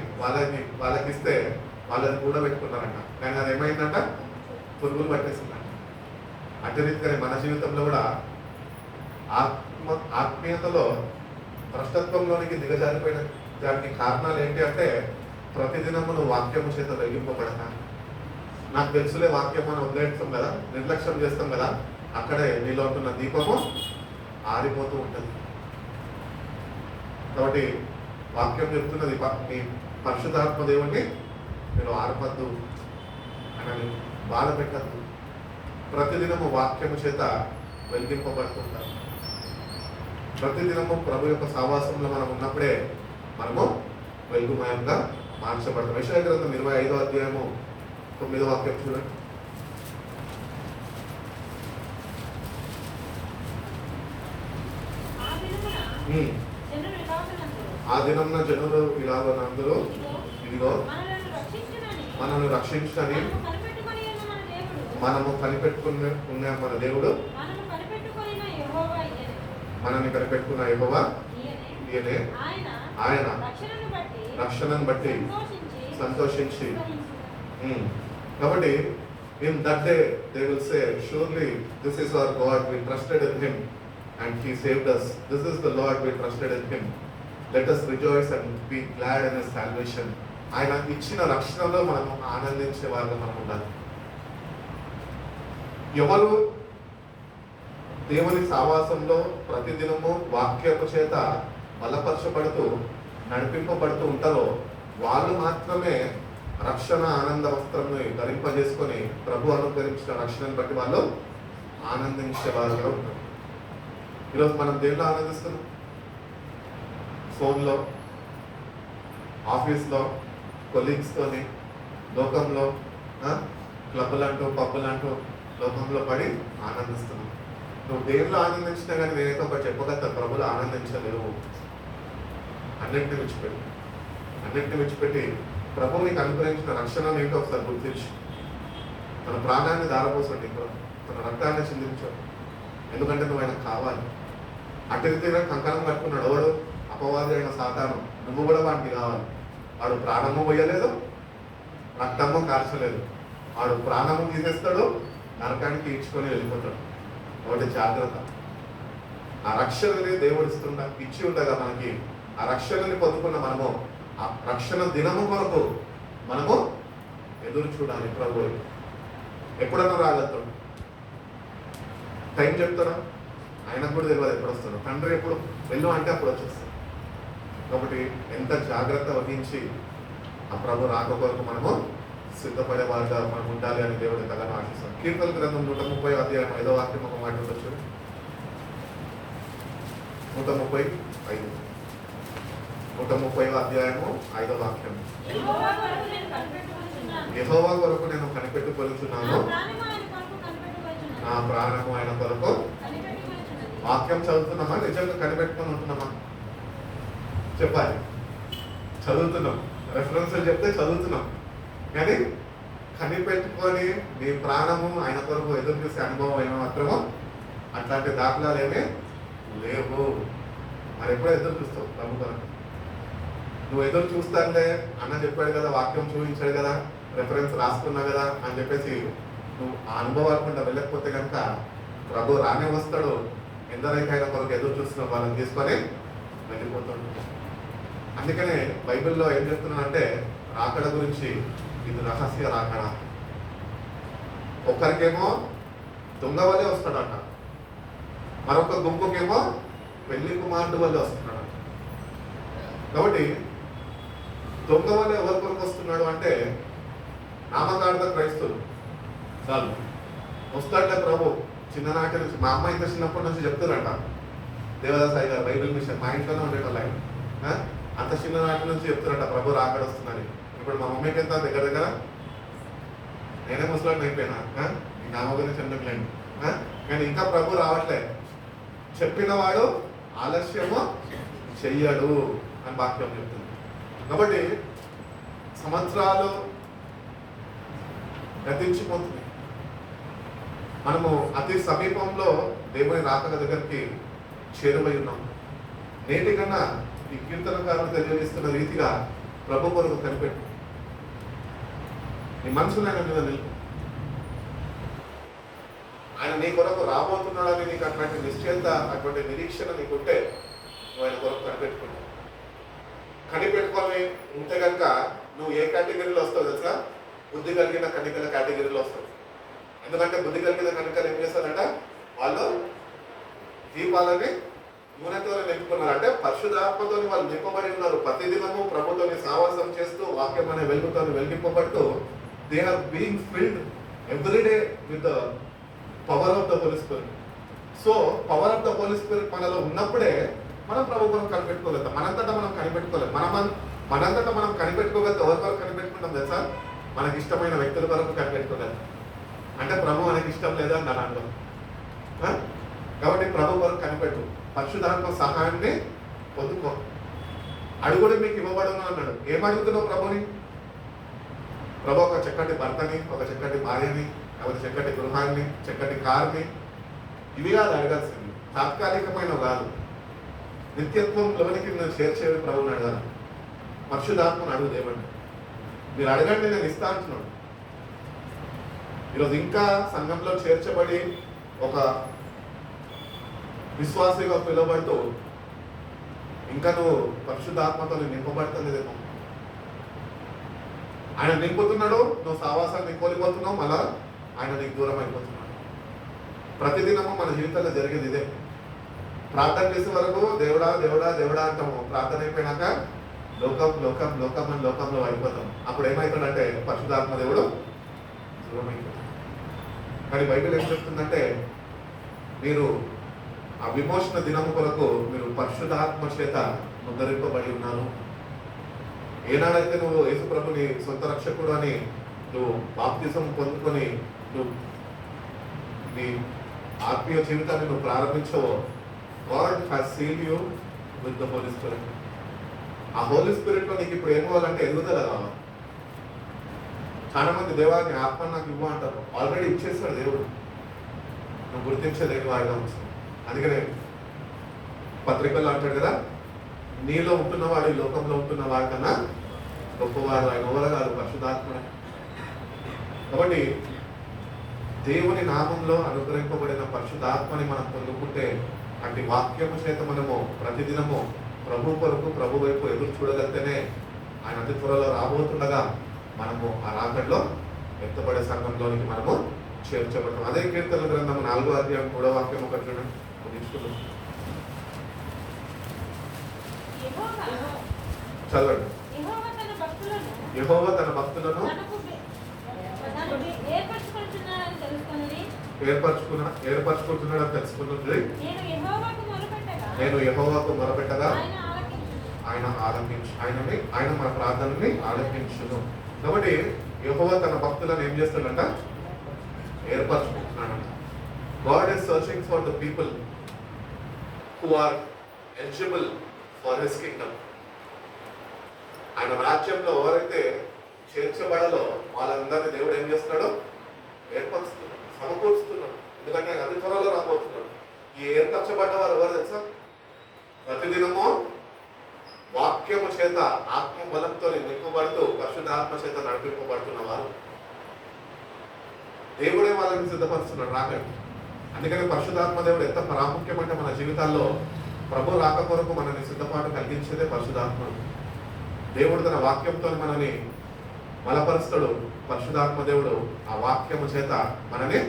వాళ్ళకి ఇస్తే వాళ్ళని కూడా పెట్టుకున్నారంట. కానీ అది ఏమైందంట, పురుగులు పట్టేసిందంట. అదే రీతిగానే మన జీవితంలో కూడా ఆత్మీయతలో భ్రష్టత్వంలోనికి దిగజారిపోయిన దానికి కారణాలు ఏంటి అంటే ప్రతిదినము నువ్వు వాక్యము చేత వెలిగింపబడతా. నాకు తెలుసులే వాక్యం అని వదిలేస్తాం కదా, నిర్లక్ష్యం చేస్తాం కదా, అక్కడే నీలో ఉంటున్న దీపము ఆరిపోతూ ఉంటుంది. కాబట్టి వాక్యం చెప్తున్నది, మీ పరిశుద్ధాత్మ దేవుణ్ణి మీరు ఆర్పద్దు అని బాధ పెట్టద్దు. ప్రతిదినము వాక్యము చేత వెలిగింపబడుతుంటారు. ప్రతిదినము ప్రభు యొక్క సావాసంలో మనం ఉన్నప్పుడే మనము వెలుగుమయంగా మార్చబడతాం. యెషయా గ్రంథం 25వ అధ్యాయము 9వ వాక్యం చూడండి. ఆ దినమున జనులు ఇలాగనందరూ ఇదిగో మనల్ని రక్షించని మనము కనిపెట్టుకున్న మన దేవుడు, మనల్ని కనిపెట్టుకున్న యెహోవా ఈయనే. ఆయన రక్షణను బట్టి సంతోషించి. కాబట్టి in that day they will say, surely this is our God, we trusted in him and he saved us. This is the Lord, we trusted in him. Let us rejoice and be glad in his salvation. ఆయన ఇచ్చిన రక్షణలో మనం ఆనందించే వారిగా మనం ఉండాలి. ఎవరు దేవుని సావాసంలో ప్రతిదినము వాక్యపు చేత బలపరచబడుతూ నడిపింపబడుతూ ఉంటారో వాళ్ళు మాత్రమే రక్షణ ఆనంద వస్త్రంని ధరింపజేసుకొని ప్రభు అనుగ్రహించిన రక్షణను బట్టి వాళ్ళు ఆనందించే వారుగా ఉంటారు. ఈరోజు మనం దేంట్లో ఆనందిస్తున్నాం? ఫోన్లో, ఆఫీస్లో, కొలీగ్స్తోని, లోకంలో, క్లబ్బులంటూ పబ్బులంటూ లోకంలో పడి ఆనందిస్తున్నాం. నువ్వు దేంట్లో ఆనందించినా కానీ నేనైతే ఒకటి చెప్పగలుగుతా, ప్రభులు ఆనందించలేవు. అన్నింటిని విడిచిపెట్టి ప్రభు నీకు అనుగ్రహించిన రక్షణ ఏంటో ఒకసారి గుర్తించు. తన ప్రాణాన్ని దారపోసండి, తన రక్తాన్ని చిందించాడు. ఎందుకంటే నువ్వు ఆయనకు కావాలి. అటు రీతిగా కంకణం కట్టుకున్నాడు ఎవడు? అపవాది అయిన సాతాను. నువ్వు కూడా వాడికి కావాలి. వాడు ప్రాణము పోయలేదు, రక్తము కార్చలేదు. వాడు ప్రాణము తీసేస్తాడు, నరకానికి ఈడ్చుకొని వెళ్ళిపోతాడు. కాబట్టి జాగ్రత్త. ఆ రక్షణని దేవుడు ఇచ్చి ఉండగా మనకి ఆ రక్షణని పొందుకున్న మనము ఆ రక్షణ దినము కొరకు మనము ఎదురు చూడాలి. ప్రభు ఎప్పుడన్నా రాగలుగుతాడు. టైం చెప్తాడా? ఆయనకు కూడా తెలియదు ఎప్పుడు వస్తాడు. తండ్రి ఎప్పుడు వెళ్ళు అంటే అప్పుడు వచ్చేస్తాడు. కాబట్టి ఎంత జాగ్రత్త వహించి ఆ ప్రభు రాక కొరకు మనము సిద్ధపడే వారిగా మనం ఉండాలి అని దేవుడు ఎంతగానో ఆశిస్తాం. కీర్తన గ్రంథం 130వ అధ్యాయం 5వ వాక్యం ఒక మాట ఉండొచ్చు. 130వ అధ్యాయము 5వ వాక్యం. యెహోవా కొరకు నేను కనిపెట్టుకొనుచున్నాను, నా ప్రాణము ఆయన కొరకు. వాక్యం చదువుతున్నామా? నిజంగా కనిపెట్టుకొని ఉంటున్నామా? చెప్పాలి. చదువుతున్నాం, రెఫరెన్స్లు చెప్తే చదువుతున్నాం, కానీ కనిపెట్టుకొని నీ ప్రాణము ఆయన కొరకు ఎదురు చూసే అనుభవం ఏమో మాత్రమో అట్లాంటి దాఖలాలు ఏమీ లేవు. మరి ఎప్పుడో ఎదురు చూస్తావు ప్రభు కొరకు? నువ్వు ఎదురు చూస్తానులే అన్న చెప్పాడు కదా, వాక్యం చూపించాడు కదా, రెఫరెన్స్ రాసుకున్నా కదా అని చెప్పేసి నువ్వు ఆ అనుభవాలకుండా వెళ్ళకపోతే కనుక ప్రభు రానే వస్తాడు. ఎందరైతే ఆయన కొరకు ఎదురు చూస్తున్న వాళ్ళని తీసుకొని వెళ్ళిపోతాడు. అందుకనే బైబిల్లో ఏం చెప్తున్నానంటే రాకడ గురించి, ఇది రహస్య రాకడ. ఒక్కరికేమో దొంగ వల్లే వస్తాడట, మరొక గుంపుకేమో పెళ్లి కుమారుడు వల్లే వస్తున్నాడు. కాబట్టి దొంగ వల్ల ఎవరి కొరకు వస్తున్నాడు అంటే నామకార్థ క్రైస్తవులు చాలు వస్తాడులే ప్రభు. చిన్ననాటి నుంచి మా అమ్మ ఇంత చిన్నప్పటి నుంచి చెప్తారంట, దేవదాసాయి గారు బైబిల్ మిషన్ మా ఇంట్లోనే ఉండేటోళ్ళు ఆయన. అంత చిన్ననాటి నుంచి చెప్తారంట ప్రభు రాకడ వస్తుందని. ఇప్పుడు మా మమ్మీకి ఎంత దగ్గర నేనే ముసలాడిని అయిపోయినా, ఇంకా ఆమె గురించి ఎందుకులేండి. కానీ ఇంకా ప్రభు రావట్లే. చెప్పిన వాడు ఆలస్యము చెయ్యడు అని వాక్యం చెప్తుంది. కాబట్టి సంవత్సరాలు గతించిపోతుంది. మనము అతి సమీపంలో దేవుని రాకడ దగ్గరికి చేరువై ఉన్నాం. నేటి కన్నా ఈ కీర్తనకారులు తెలియజేస్తున్న రీతిగా ప్రభు కొరకు కనిపెట్టు. నీ మనసులో ఆయన మీద నిలుపు. ఆయన నీ కొరకు రాబోతున్నాడని నీకు అట్లాంటి నిశ్చయత, అటువంటి నిరీక్షణ నీకుంటే నువ్వు ఆయన కొరకు కనిపెట్టుకుంటావు. కనిపెట్టుకొని ఉంటే కనుక నువ్వు ఏ కేటగిరీలో వస్తావు తెలుసా? బుద్ధి కలిగిన కణికల కేటగిరీలో వస్తావు. ఎందుకంటే బుద్ధి కలిగిన కణికలు ఏం చేస్తారంట, వాళ్ళు దీపాలని నూనెతో నింపుకున్నారు. అంటే పరిశుద్ధాత్మతో వాళ్ళు నింపబడి ఉన్నారు. ప్రతిదినము ప్రభుత్వాన్ని సావాసం చేస్తూ వాక్యం అనే వెలుగుతో వెలిగింపబడుతూ they are being filled every day with the power of the Holy Spirit. So power of the holy spirit మనలో ఉన్నప్పుడే మనం ప్రభు కొరకు కనిపెట్టుకోగలుగుతాం. మనంతటా మనం కనిపెట్టుకోలేం. మనంతటా మనం కనిపెట్టుకోగలిగితే ఎవరి కొరకు కనిపెట్టుకుంటాం తెలుసా? మనకి ఇష్టమైన వ్యక్తుల కొరకు కనిపెట్టుకోగలం. అంటే ప్రభు మనకి ఇష్టం లేదా అని దాంట్లో. కాబట్టి ప్రభు కొరకు కనిపెట్టు, పరిశుద్ధాత్మ సహాయాన్ని పొందుకో. అడుగుడు మీకు ఇవ్వబడును అన్నాడు. ఏం అడుగుతున్నావు ప్రభుని? ప్రభు ఒక చక్కటి భర్తని, ఒక చక్కటి భార్యని, లేకపోతే చక్కటి గృహాన్ని, చక్కటి కార్ని, ఇవి కాదు అడగాల్సింది. తాత్కాలికమైన కాదు, నిత్యత్వంలోనికి నేను చేర్చేవి ప్రభుని అడగాలి. పరిశుద్ధాత్మను అడుగు ఏమంటే మీరు అడగండి నేను ఇస్తా అంటున్నాడు. ఈరోజు ఇంకా సంఘంలో చేర్చబడి ఒక విశ్వాసిగా పిలువబడుతూ ఇంకా నువ్వు పరిశుద్ధాత్మతో నింపబడుతుందేమో. ఆయన నింపుతున్నాడు, నువ్వు సావాసాన్ని కోల్పోతున్నావు, మళ్ళా ఆయన నీకు దూరం అయిపోతున్నాడు. ప్రతిదినము మన జీవితంలో జరిగేది ఇదే. ప్రార్థన చేసే వరకు దేవుడా దేవుడా దేవుడా అంటాము. ప్రార్థన అయిపోయినాక లోకం లోకం లోకం అని లోకంలో అయిపోతాం. అప్పుడు ఏమవుతాడంటే పరిశుద్ధాత్మ దేవుడు దూరం అయిపోతాడు. కానీ బైబిల్ ఏం చెప్తుందంటే మీరు ఆ విమోచన దినము కొరకు మీరు పరిశుద్ధాత్మ చేత ముద్రింపబడి ఉన్నారు. ఏనాడైతే నువ్వు యేసు ప్రభుని సొంత రక్షకుడు అని నువ్వు బాప్తిజం పొందుకొని నువ్వు నీ ఆత్మీయ జీవితాన్ని నువ్వు ప్రారంభించవో, God has sealed you with the holy spirit. ఆ హోలీ స్పిరిట్ లో నీకు ఇప్పుడు ఏం కావాలంటే ఎదుగుదల కావాలి. చాలా మంది దేవాన్ని ఆత్మ నాకు ఇవ్వ అంటారు. ఆల్రెడీ ఇచ్చేస్తాడు దేవుడు, నువ్వు గుర్తించేదేమి వాయిదా వచ్చింది. అందుకనే పత్రికల్లో అంటాడు కదా, నీలో ఉంటున్నవాడు ఈ లోకంలో ఉంటున్న వాడి కన్నా గొప్పవాడు ఆయన ఎవరు కాదు, పరిశుద్ధాత్ముడే. కాబట్టి దేవుని నామంలో అనుగ్రహింపబడిన పరిశుద్ధాత్మని మనం పొందుకుంటే అట్టి వాక్యము చేత మనము ప్రతిదినము ప్రభు కొరకు ప్రభు వైపు ఎదురు చూడగలిగితేనే ఆయన అతి త్వరలో రాబోతుండగా మనము ఆ రాకడలో ఎత్తబడే సంఘంలోనికి మనము చేర్చబడతాం. అదే కీర్తన గ్రంథం 4వ అధ్యాయం 3వ వాక్యం ఒకటి చూడండి, చదవండి. యెహోవా తన భక్తులను ఏర్పరచుకుంటున్నాడని తెలుసుకున్నది. నేను యెహోవాకు మొరపెట్టగా ఆయన ఆయన మన ప్రార్థనని ఆలకించును. కాబట్టి యెహోవా తన భక్తులను ఏం చేస్తాడంట? ఏర్పరచుకుంటున్నాడంట. God is searching for the people who are eligible for his kingdom. ఆయన రాజ్యంలో ఎవరైతే చేర్చబడాలో వాళ్ళందరినీ దేవుడు ఏం చేస్తున్నాడు? ఏర్పరుస్తున్నాడు, సమకూర్చుతున్నాడు. ఎందుకంటే ఆయన అతి త్వరలో రాబోతున్నాడు. ఈ ఏర్పరచబడ్డ వారు ఎవరు తెలుసా? ప్రతిదినము వాక్యము చేత ఆత్మ బలంతో నింపబడుతూ పరిశుద్ధాత్మ చేత నడిపింపబడుతున్న వారు. దేవుడే వాళ్ళని సిద్ధపరుస్తున్నాడు రాకండి. అందుకని పరిశుద్ధాత్మ దేవుడు ఎంత ప్రాముఖ్యం అంటే మన జీవితాల్లో ప్రభు రాక కొరకు మనల్ని సిద్ధపాటు కలిగించేదే పరిశుద్ధాత్మ. దేవుడు తన వాక్యంతో మనని బలపరుస్తాడు. పరిశుద్ధాత్మ దేవుడు ఆ వాక్యము చేత మనని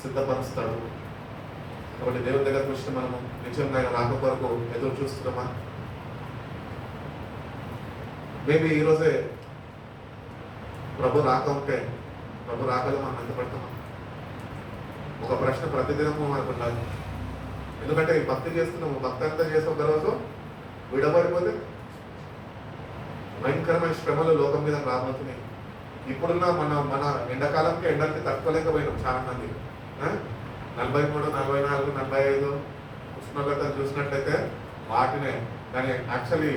సిద్ధపరుస్తాడు. కాబట్టి దేవుడి దగ్గరకు వచ్చి మనము నిజంగా ఆయన రాక కొరకు ఎదురు చూస్తున్నామా? మేబీ ఈరోజే ప్రభు రాక ఉంటే ప్రభు రాకలో మనం ఎంత పడతామా? ఒక ప్రశ్న ప్రతిదినము మనకు ఉండాలి. ఎందుకంటే ఈ భక్తి చేస్తున్నాము, భక్తి అంతా చేసి ఒక రోజు విడబడిపోతే భయంకరమైన శ్రమలు లోకం మీద రాబోతున్నాయి. ఇప్పుడున్న మన ఎండాకాలంకి ఎండలకి తట్టుకోలేకపోయినాం చాలా మంది. 43, 44, 45 ఉష్ణోగ్రతలు చూసినట్లయితే వాటినే. కానీ యాక్చువల్లీ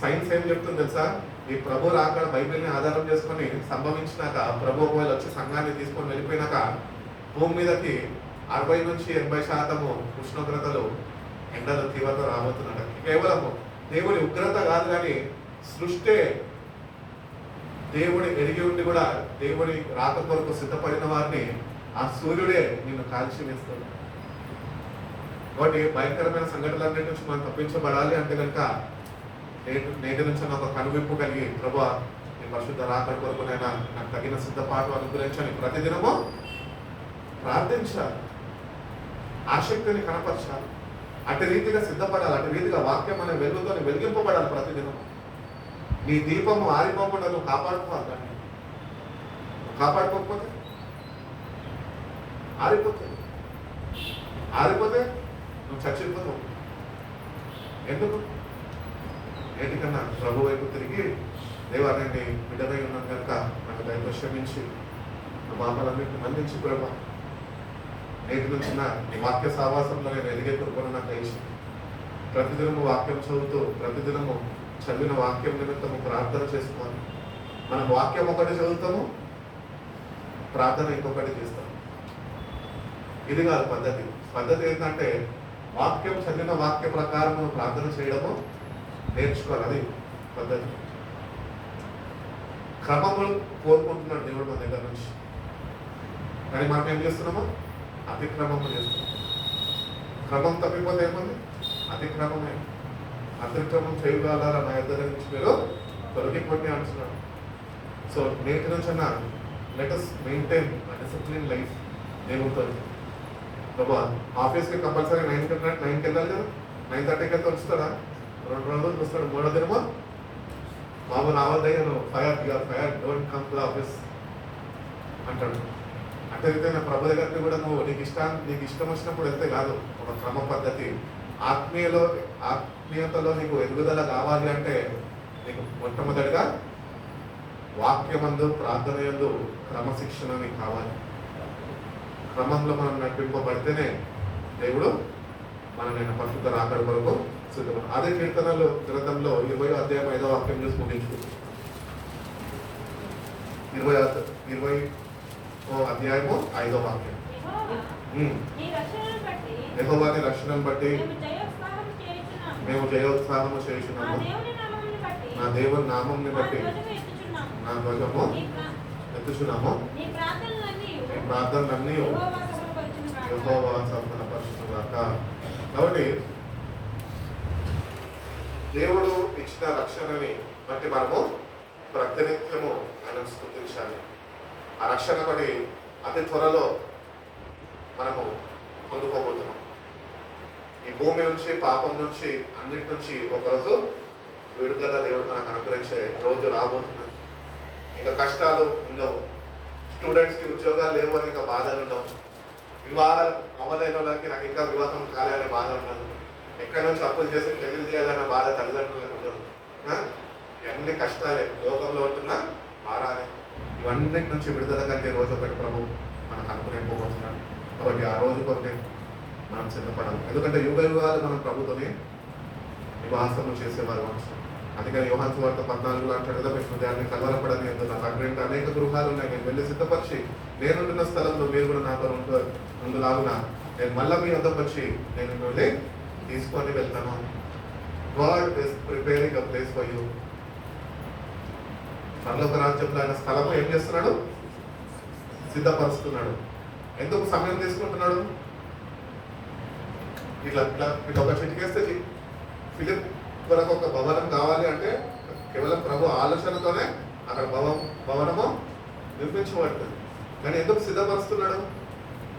సైన్స్ ఏం చెప్తుంది తెలుసా? ఈ ప్రభు రాక బైబిల్ని ఆధారం చేసుకొని సంభవించినాక ప్రభు ఒకవేళ వచ్చి సంఘాన్ని తీసుకొని వెళ్ళిపోయినాక భూమి మీదకి 60 నుంచి 80% ఉష్ణోగ్రతలు ఎండలు తీవ్రత రాబోతున్నాడు. కేవలము దేవుని ఉగ్రత కాదు, కానీ సృష్టి దేవుని ఎరిగి ఉండి కూడా దేవుని రాక కొరకు సిద్ధపడిన వారిని ఆ సూర్యుడే నిన్ను కాల్చి వేస్తాడు. కాబట్టి భయంకరమైన సంఘటనలన్నిటి నుంచి మనం తప్పించబడాలి అంటే కనుక నేటి నుంచి ఒక కనువిప్పు కలిగి ప్రభు ఈ పరిశుద్ధ రాక కొరకు నాకు తగిన సిద్ధపాటు అనుగ్రహించని ప్రతిదినము ప్రార్థించాలి, ఆసక్తిని కనపరచాలి, అటు రీతిగా సిద్ధపడాలి, అటు రీతిగా వాక్యం అనే వెలుగుతో వెలిగింపబడాలి ప్రతిదినం. నీ దీపము ఆరిపోకుండా నువ్వు కాపాడుకోవాలి. దాన్ని కాపాడుకోకపోతే ఆరిపోతుంది. ఆరిపోతే నువ్వు చచ్చిపోతావు. ఎందుకు? ఏంటికన్నా ప్రభు వైపు తిరిగి దేవా నేను బిడ్డమై ఉన్నాను కనుక నాకు దయతో క్షమించి నా పాపాలన్నింటినీ మన్నించి ప్రభా నేటి నుంచి నీ వాక్య సావాసంలో నేను ఎదిగే కృపను నాకు దయచి ప్రతిదినము వాక్యం చదువుతూ ప్రతిదినము చదివిన వాక్యం నిమిత్తము ప్రార్థన చేసుకోవాలి. మనం వాక్యం ఒకటి చదువుతాము, ప్రార్థన ఇంకొకటి చేస్తాము. ఇది కాదు పద్ధతి. పద్ధతి ఏంటంటే వాక్యం చదివిన వాక్య ప్రకారం ప్రార్థన చేయడము నేర్చుకోవాలి. అది పద్ధతి. క్రమములు కోరుకుంటున్నాడు దేవుడు మన దగ్గర నుంచి. కానీ మనం ఏం చేస్తున్నామో అతిక్రమము చేస్తున్నాం. క్రమం తప్పిపోతే ఏముంది? అతిక్రమమే. అతిక్రమం చేయగలరా నా ఇద్దరి నుంచి మీరు తొలగిపోండి అంటున్నాడు. సో నేటి నుంచి అన్న let us maintain discipline life దేవుడితో. బాబా ఆఫీస్కి కంపల్సరీ 9కి వెళ్ళాలి కదా, 9:30కి అయితే వస్తాడా? 2 రోజులు వస్తాడు, 3వ దినమా బాబు రావద్దయ్యా నువ్వు fire don't come to office అంటాడు. అంటే అయితే నా ప్రభు దగ్గరికి కూడా నువ్వు నీకు ఇష్టం వచ్చినప్పుడు వెళ్తే కాదు. ఒక క్రమ పద్ధతి. ఆత్మీయతలో నీకు ఎదుగుదల కావాలి అంటే నీకు మొట్టమొదటిగా వాక్యమందు ప్రార్థనయందు క్రమశిక్షణ నీకు కావాలి. క్రమంలో మనం నడిపింపబడితేనే దేవుడు మనల్ని పరిశుద్ధ రాకడ వరకు సిద్ధం. అదే కీర్తనలు గ్రంథంలో 20వ అధ్యాయం 5వ వాక్యం చూసి ముగించుకుంటుంది. 20వ అధ్యాయము 5వ వాక్యం. యెహోవాని రక్షణను బట్టి మేము జయోత్సాహము చేయుచున్నాము. నా దేవుని నామంని బట్టి నా ధ్వజము ఎత్తుచున్నాము. నీ ప్రార్థనలన్నీ యెహోవా సంపన్నపరచుగాక. కాబట్టి దేవుడు ఇచ్చిన రక్షణని బట్టి మనము ప్రతినిత్యము ఆయన స్తుతించాలి. ఆ రక్షణ బట్టి అతి త్వరలో మనము పొందుకోబోతున్నాం. ఈ భూమి నుంచి, పాపం నుంచి, అన్నిటి నుంచి ఒకరోజు విడుదల దేవుడు మనకు అనుగ్రహించే రోజు రాబోతున్నాయి. ఇంకా కష్టాలు ఉండవు. స్టూడెంట్స్కి ఉద్యోగాలు లేవు అని ఇంకా బాధలు ఉండవు. వివాహాలు అవ్వలేని వాళ్ళకి నాకు ఇంకా వివాహం కాలేదనే బాధ ఉండదు. ఎక్కడి నుంచి అప్పులు చేసి పెళ్లి చేయాలన్న బాధ తల్లిదండ్రులకు ఉండదు. ఇవన్నీ కష్టాలే లోకంలో ఉంటున్న భారాలే. ఇవన్నిటి నుంచి విడుదల కలిగే రోజు ఒకటి ప్రభు మనకు అనుకునేపోతున్నాడు. కాబట్టి ఆ రోజు కొరకే మనం సిద్ధపడాలి. ఎందుకంటే యుగ యుగాలు మనం ప్రభుత్వమే నివాసము చేసేవారు మనుషులు. అందుకని యోహాను సువార్త 14 అంటాడు కదా, మీ హృదయాన్ని కలవరపడని ఎందుకు నాకు అక్కడ అనేక గృహాలు ఉన్నాయి, నేను వెళ్ళి సిద్ధపరిచి నేనుంటున్న స్థలంలో మీరు కూడా నాతో ముందులాగున నేను మళ్ళీ మీ వద్దకు వచ్చి నేను వెళ్ళి తీసుకొని వెళ్తాను. God is preparing a place for you. పరలోక రాజ్యంలో ఆయన స్థలము ఏం చేస్తున్నాడు? సిద్ధపరుస్తున్నాడు. ఎందుకు సమయం తీసుకుంటున్నాడు? ఇట్లా ఒక చిటికేస్తే ఫిలిప్ కొరకు ఒక భవనం కావాలి అంటే కేవలం ప్రభు ఆలోచనతోనే అక్కడ భవనము నిర్మించబడుతుంది. కానీ ఎందుకు సిద్ధపరుస్తున్నాడు?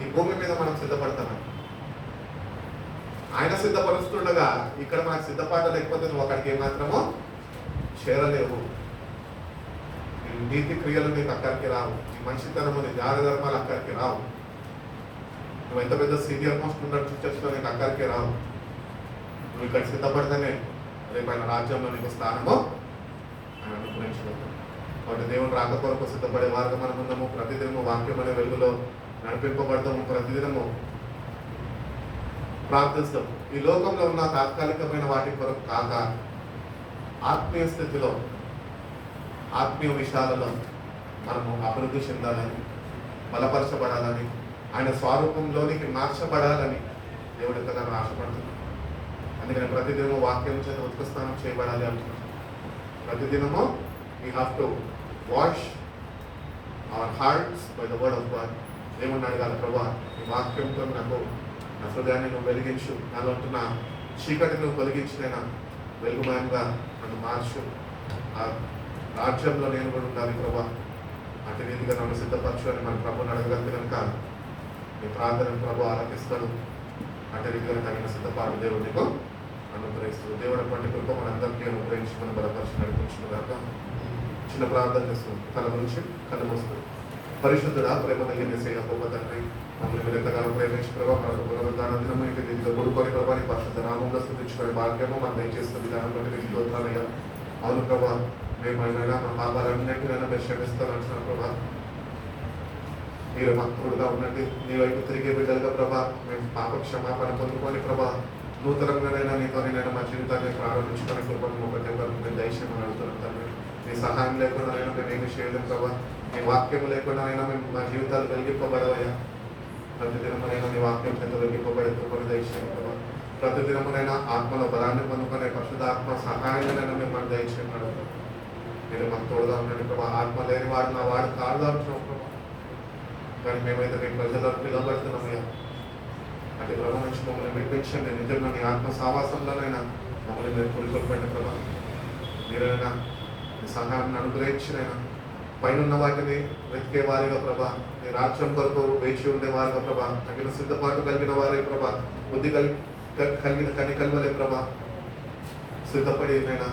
ఈ భూమి మీద మనం సిద్ధపడతామని. ఆయన సిద్ధపరుస్తుండగా ఇక్కడ మనకు సిద్ధపాట లేకపోతే నువ్వు అక్కడికి ఏమాత్రమో చేరలేవు. ఈ నీతి క్రియలు నీకు అక్కడికి రావు. ఈ మంచితనము, నీ జాతి ధర్మాలు అక్కడికి రావు. నువ్వు ఎంత పెద్ద సీనియర్ మోస్ట్ ఉన్నట్టు చర్చలో నీకు అక్కడికే రావు. నువ్వు ఇక్కడ సిద్ధపడితేనే రేపు ఆయన రాజ్యంలో నీకు స్థానము ఆయన అనుగ్రహించగలరు. కాబట్టి దేవుడు రాక కొరకు సిద్ధపడే వారుగా మనం ఉన్నాము. ప్రతిదినము వాక్యం అనే వెలుగులో నడిపింపబడతాము. ప్రతిదినము ప్రార్థిస్తాం. ఈ లోకంలో ఉన్న తాత్కాలికమైన వాటి కొరకు కాక ఆత్మీయ స్థితిలో, ఆత్మీయ విషయాలలో మనము అభివృద్ధి చెందాలని, బలపరచబడాలని, ఆయన స్వరూపంలోనికి మార్చబడాలని దేవుడు ఎంతగానో ఆశపడుతున్నాడు. అందుకని ప్రతిదినము వాక్యం చేత ఉత్కస్థానం చేయబడాలి అంటున్నాడు. ప్రతిదినము we have to wash our hearts by the word of God. ఏమన్నా అడగాలి? ప్రభా, ఈ వాక్యంతో నాకు నా హృదయాన్ని నువ్వు వెలిగించు, నాలో ఉంటున్న చీకటి నువ్వు తొలగించినైనా వెలుగుమయంగా నన్ను మార్చు. ఆ రాజ్యంలో నేను కూడా ఉండాలి ప్రభా. అటు రీతిగా నన్ను సిద్ధపరచు అని మన ప్రభుని అడగలిగితే కనుక నీ ప్రార్థనను ప్రభు ఆలకిస్తాడు. అటు రీతిగా తగిన సిద్ధపాటు దేవుడు నీకు అనుగ్రహిస్తాడు. దేవుడు అటువంటి కృప మనందరికీ అనుగ్రహించి మనం బలపరిచి నడిపించిన దాకా చిన్న ప్రార్థన చేస్తుంది. తల గురించి కళ్ళు మూస్తుంది. పరిశుద్ధుడా ప్రేమ కలిగిన సేయ గొప్ప తండ్రి మమ్మల్ని మీరు ఎంతగానో ప్రేమించి ప్రభావ పునరుద్ధానందనము ఇంటి దీనిలో కొడుకొని ప్రభాని పరిశుద్ధ నామంలో స్థుతించుకునే భాగ్యము మనం దయచేస్తున్న విధానం బట్టి మీకు స్తోత్రాలయ్యా. అవును ప్రభా మేమైనా మా పాపాలన్నింటినైనా మీరు క్షమిస్తానంటున్నాను ప్రభా. మీరు మక్కుడుగా ఉన్నట్టు నీ వైపు తిరిగే బిడ్డలుగా ప్రభా మేము పాప క్షమాపణ పొందుకొని ప్రభా నూతనంగానైనా నీతోనైనా మా జీవితాన్ని ప్రారంభించుకొని కృపను ప్రతి ఒక్కరికి మేము దయచేయమని అడుగుతున్నాం తండ్రి. మీ సహాయం లేకుండానైనా మేము ఏమి చేయలేం ప్రభా. మీ వాక్యం లేకుండానైనా మేము మా జీవితాలు వెలిగింపబడవయ్యా. ప్రతిదినమునైనా నీ వాక్యం చెంత వెలిగింపబడే కృపను దయచేయండి ప్రభా. ప్రతిదినమునైనా ఆత్మలో బలాన్ని పొందుకునే పరిశుద్ధ ఆత్మ సహాయాన్ని మేము మనం దయచేయమని అడుగుతాం. మీరు మాకు తోడుగా ఉండండి ప్రభా. ఆత్మ లేని వాడు నా వాడు కాదు అంటున్నాం ప్రభా. కానీ మేమైతే మీ ప్రజలకు పిలువబడుతున్నామయ్యా. అంటే ప్రభు నుంచి మమ్మల్ని విడిపించండి. నిజంగా నీ ఆత్మ సావాసంలోనైనా మమ్మల్ని మీరు పులికొల్పండి ప్రభా. మీరైనా మీ సహాయాన్ని అనుగ్రహించినైనా పైన వాటిని వెతికే వారిగా ప్రభా, మీ రాజ్యం కొరకు వేచి ఉండేవారుగా ప్రభా, తగిన సిద్ధపాటు కలిగిన వారే ప్రభా, బుద్ధి కలిగిన కనికల్వలే ప్రభా, సిద్ధపడి నైనా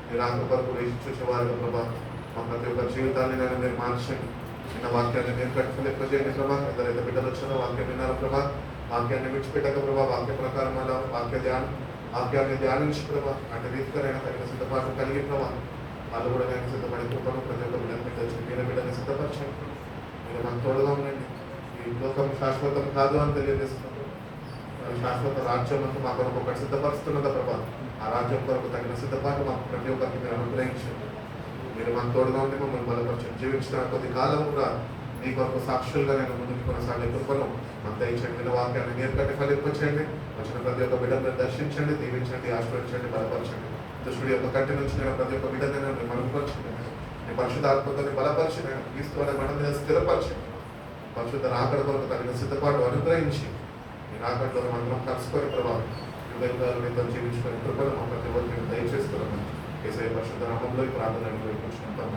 మీ రాక కొరకు వేచి చూసేవారుగా ప్రభా, మా ప్రతి ఒక్క జీవితాన్ని నైనా మీరు మార్చండి. చిన్న వాక్యాన్ని నేను కట్టుకుని ఎక్కువ చేయండి ప్రభా. ఎందరైతే బిడ్డలు వచ్చారో వాక్యం విన్నారు ప్రభా, వాక్యాన్ని విడిచిపెట్టక ప్రభా, వాక్య ప్రకారం వాక్యాన్ని ధ్యానించి ప్రభా, అంటే రీతిగానైనా తగిన సిద్ధపాటు కలిగి ప్రభా, వాళ్ళు కూడా నేను సిద్ధపడే కృపను ప్రతి ఒక్క బిడ్డని తెచ్చి మీరు బిడ్డని సిద్ధపరచండి. మీరు మనకు తోడుగా ఉండండి. ఈ లోకం శాశ్వతం కాదు అని తెలియజేస్తున్నారు. శాశ్వత రాజ్యం అంతా మా కొరకు ఒకటి సిద్ధపరుస్తున్నదా ప్రభా. ఆ రాజ్యం కొరకు తగిన సిద్ధపాటు మాకు ప్రతి ఒక్కరికి మీరు అనుగ్రహించండి. మీరు మనకు తోడుగా ఉండి మమ్మల్ని బలపరచండి. జీవించిన కొద్ది కాలం కూడా మీ కొరకు సాక్షులుగా నేను ముందుకు కొనసాగే కృపను మాకు దయచేయండి. వాక్యాన్ని మీరు కట్టి ఫలింపచేయండి. వచ్చిన ప్రతి ఒక్క బిడ్డను దర్శించండి, దీవించండి, ఆశీర్వదించండి, బలపరచండి. దుష్టుడి యొక్క కంటి నుంచి నేను ప్రతి ఒక్క బిడ్డని మరుగుపరచండి. మీ పరిశుద్ధాత్మతో బలపరిచి క్రీస్తు అనే మన మీద స్థిరపరచండి. పరిశుద్ధ రాకడ కొరకు తగిన సిద్ధపాటు అనుగ్రహించి మీ రాకడలో మనం కలుసుకొని ప్రభావం యుగాలు మీతో జీవించుకొని కృపను మా ప్రతి ఒక్కరికి దయచేస్తున్నాను. ఏసై పరిశుద్ధ నామంలో ఈ ప్రార్థన అనుగ్రహించుకుంటాం.